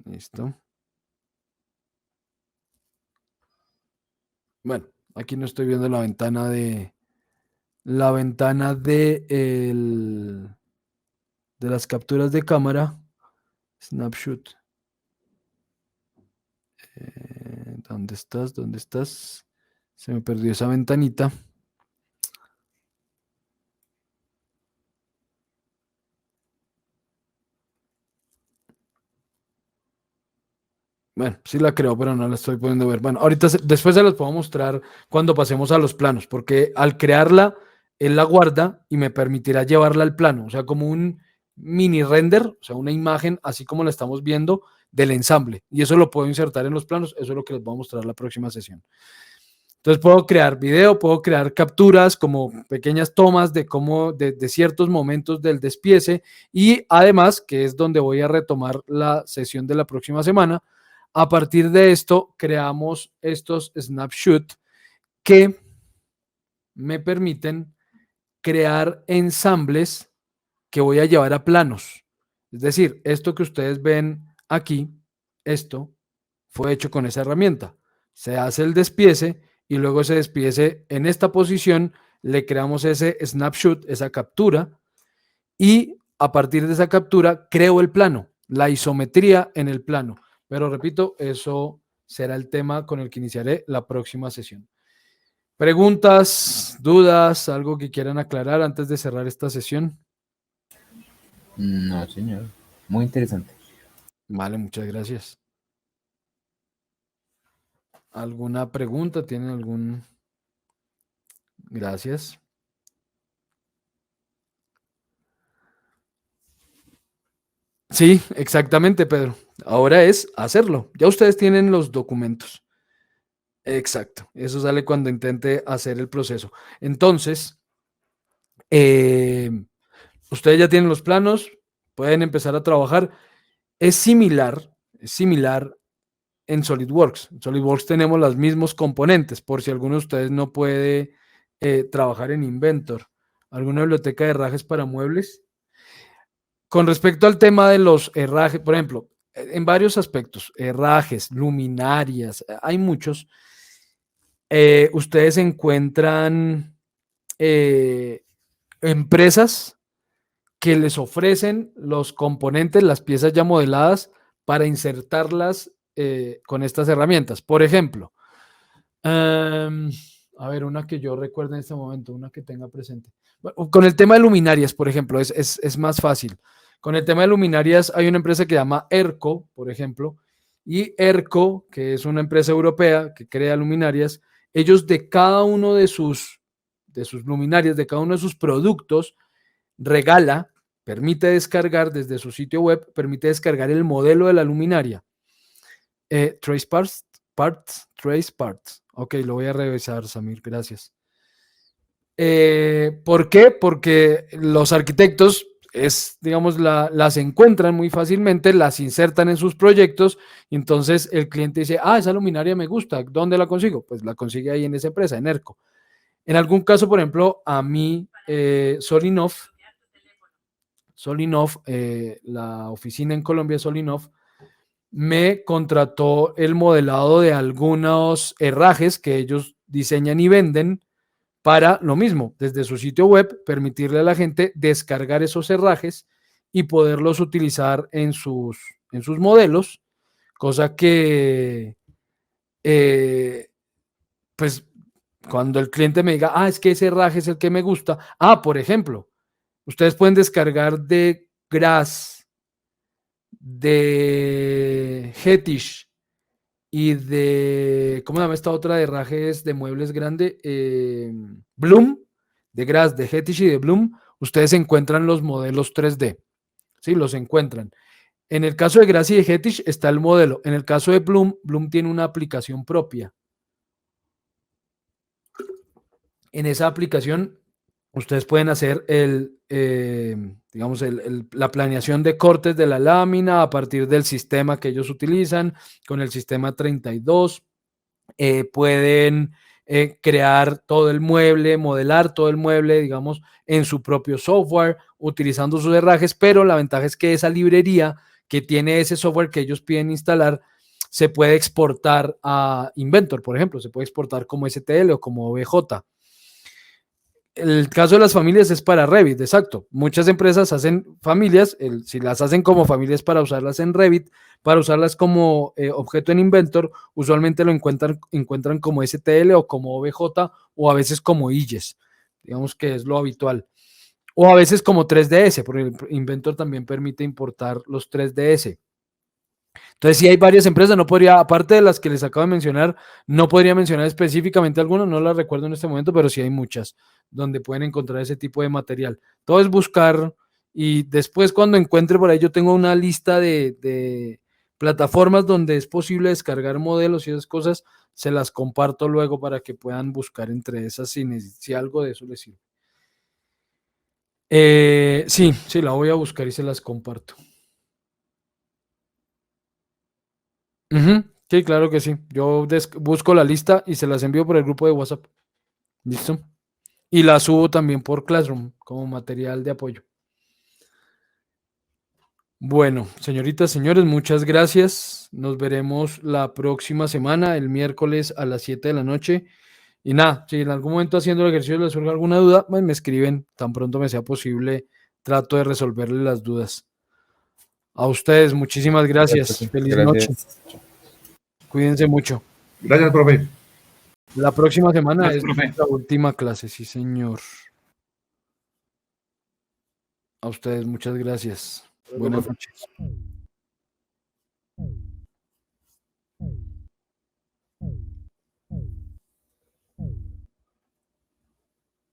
Listo. Bueno, aquí no estoy viendo la ventana de de las capturas de cámara. Snapshot. ¿Dónde estás? ¿Dónde estás? Se me perdió esa ventanita. Bueno, sí la creo, pero no la estoy pudiendo ver. Bueno, ahorita después se los puedo mostrar cuando pasemos a los planos, porque al crearla él la guarda y me permitirá llevarla al plano, o sea, como un mini render, o sea, una imagen así como la estamos viendo del ensamble. Y eso lo puedo insertar en los planos, eso es lo que les voy a mostrar la próxima sesión. Entonces puedo crear video, puedo crear capturas como pequeñas tomas de cómo, de ciertos momentos del despiece y además, que es donde voy a retomar la sesión de la próxima semana, a partir de esto creamos estos snapshots que me permiten crear ensambles que voy a llevar a planos. Es decir, esto que ustedes ven aquí, esto fue hecho con esa herramienta. Se hace el despiece y luego ese despiece en esta posición le creamos ese snapshot, esa captura, y a partir de esa captura creo el plano, la isometría en el plano. Pero repito, eso será el tema con el que iniciaré la próxima sesión. ¿Preguntas, dudas, algo que quieran aclarar antes de cerrar esta sesión? No, señor. Muy interesante. Vale, muchas gracias. ¿Alguna pregunta? ¿Tienen algún...? Gracias. Sí, exactamente, Pedro. Ahora es hacerlo. Ya ustedes tienen los documentos. Exacto. Eso sale cuando intente hacer el proceso. Entonces, eh, ustedes ya tienen los planos, pueden empezar a trabajar. Es similar en SolidWorks. En SolidWorks tenemos los mismos componentes, por si alguno de ustedes no puede trabajar en Inventor. ¿Alguna biblioteca de herrajes para muebles? Con respecto al tema de los herrajes, por ejemplo, en varios aspectos, herrajes, luminarias, hay muchos. Ustedes encuentran empresas que les ofrecen los componentes, las piezas ya modeladas, para insertarlas con estas herramientas. Por ejemplo, a ver, una que yo recuerde en este momento, una que tenga presente. Bueno, con el tema de luminarias, por ejemplo, es más fácil. Con el tema de luminarias hay una empresa que se llama ERCO, por ejemplo, y ERCO, que es una empresa europea que crea luminarias, ellos de cada uno de sus luminarias, de cada uno de sus productos, regala, permite descargar desde su sitio web, permite descargar el modelo de la luminaria. Trace Trace Parts. Ok, lo voy a revisar, Samir, gracias. ¿Por qué? Porque los arquitectos digamos, las encuentran muy fácilmente, las insertan en sus proyectos y entonces el cliente dice, esa luminaria me gusta, ¿dónde la consigo? Pues la consigue ahí en esa empresa, en ERCO. En algún caso, por ejemplo, a mí, Solinov, la oficina en Colombia, Solinov, me contrató el modelado de algunos herrajes que ellos diseñan y venden para lo mismo, desde su sitio web, permitirle a la gente descargar esos herrajes y poderlos utilizar en sus modelos, cosa que, pues, cuando el cliente me diga, es que ese herraje es el que me gusta, por ejemplo, ustedes pueden descargar de Gras, de Hetish y de, ¿cómo se llama esta otra de herrajes de muebles grande? Bloom, de Gras, de Hetish y de Bloom, ustedes encuentran los modelos 3D, ¿sí? Los encuentran. En el caso de Gras y de Hetish está el modelo. En el caso de Bloom, Bloom tiene una aplicación propia. En esa aplicación, ustedes pueden hacer digamos, la planeación de cortes de la lámina a partir del sistema que ellos utilizan, con el sistema 32. Pueden crear todo el mueble, modelar todo el mueble, digamos, en su propio software, utilizando sus herrajes, pero la ventaja es que esa librería que tiene ese software que ellos piden instalar, se puede exportar a Inventor, por ejemplo, se puede exportar como STL o como OBJ. El caso de las familias es para Revit, exacto. Muchas empresas hacen familias, si las hacen como familias para usarlas en Revit, para usarlas como objeto en Inventor, usualmente lo encuentran como STL o como OBJ o a veces como IGES, digamos que es lo habitual. O a veces como 3DS, porque el Inventor también permite importar los 3DS. Entonces, si hay varias empresas, no podría, aparte de las que les acabo de mencionar, no podría mencionar específicamente algunas, no las recuerdo en este momento, pero sí hay muchas donde pueden encontrar ese tipo de material. Todo es buscar y después cuando encuentre por ahí, yo tengo una lista de plataformas donde es posible descargar modelos y esas cosas, se las comparto luego para que puedan buscar entre esas si algo de eso les sirve. Sí, la voy a buscar y se las comparto. Sí, claro que sí. Yo busco la lista y se las envío por el grupo de WhatsApp. ¿Listo? Y la subo también por Classroom como material de apoyo. Bueno, señoritas, señores, muchas gracias. Nos veremos la próxima semana, el miércoles a las 7 de la noche. Y nada, si en algún momento haciendo el ejercicio les surge alguna duda, pues me escriben tan pronto me sea posible. Trato de resolverles las dudas. A ustedes, muchísimas gracias. Feliz noche. Gracias. Cuídense mucho. Gracias, profe. La próxima semana Gracias, es profe. nuestra última clase, sí, señor. A ustedes, muchas gracias. Buenas noches.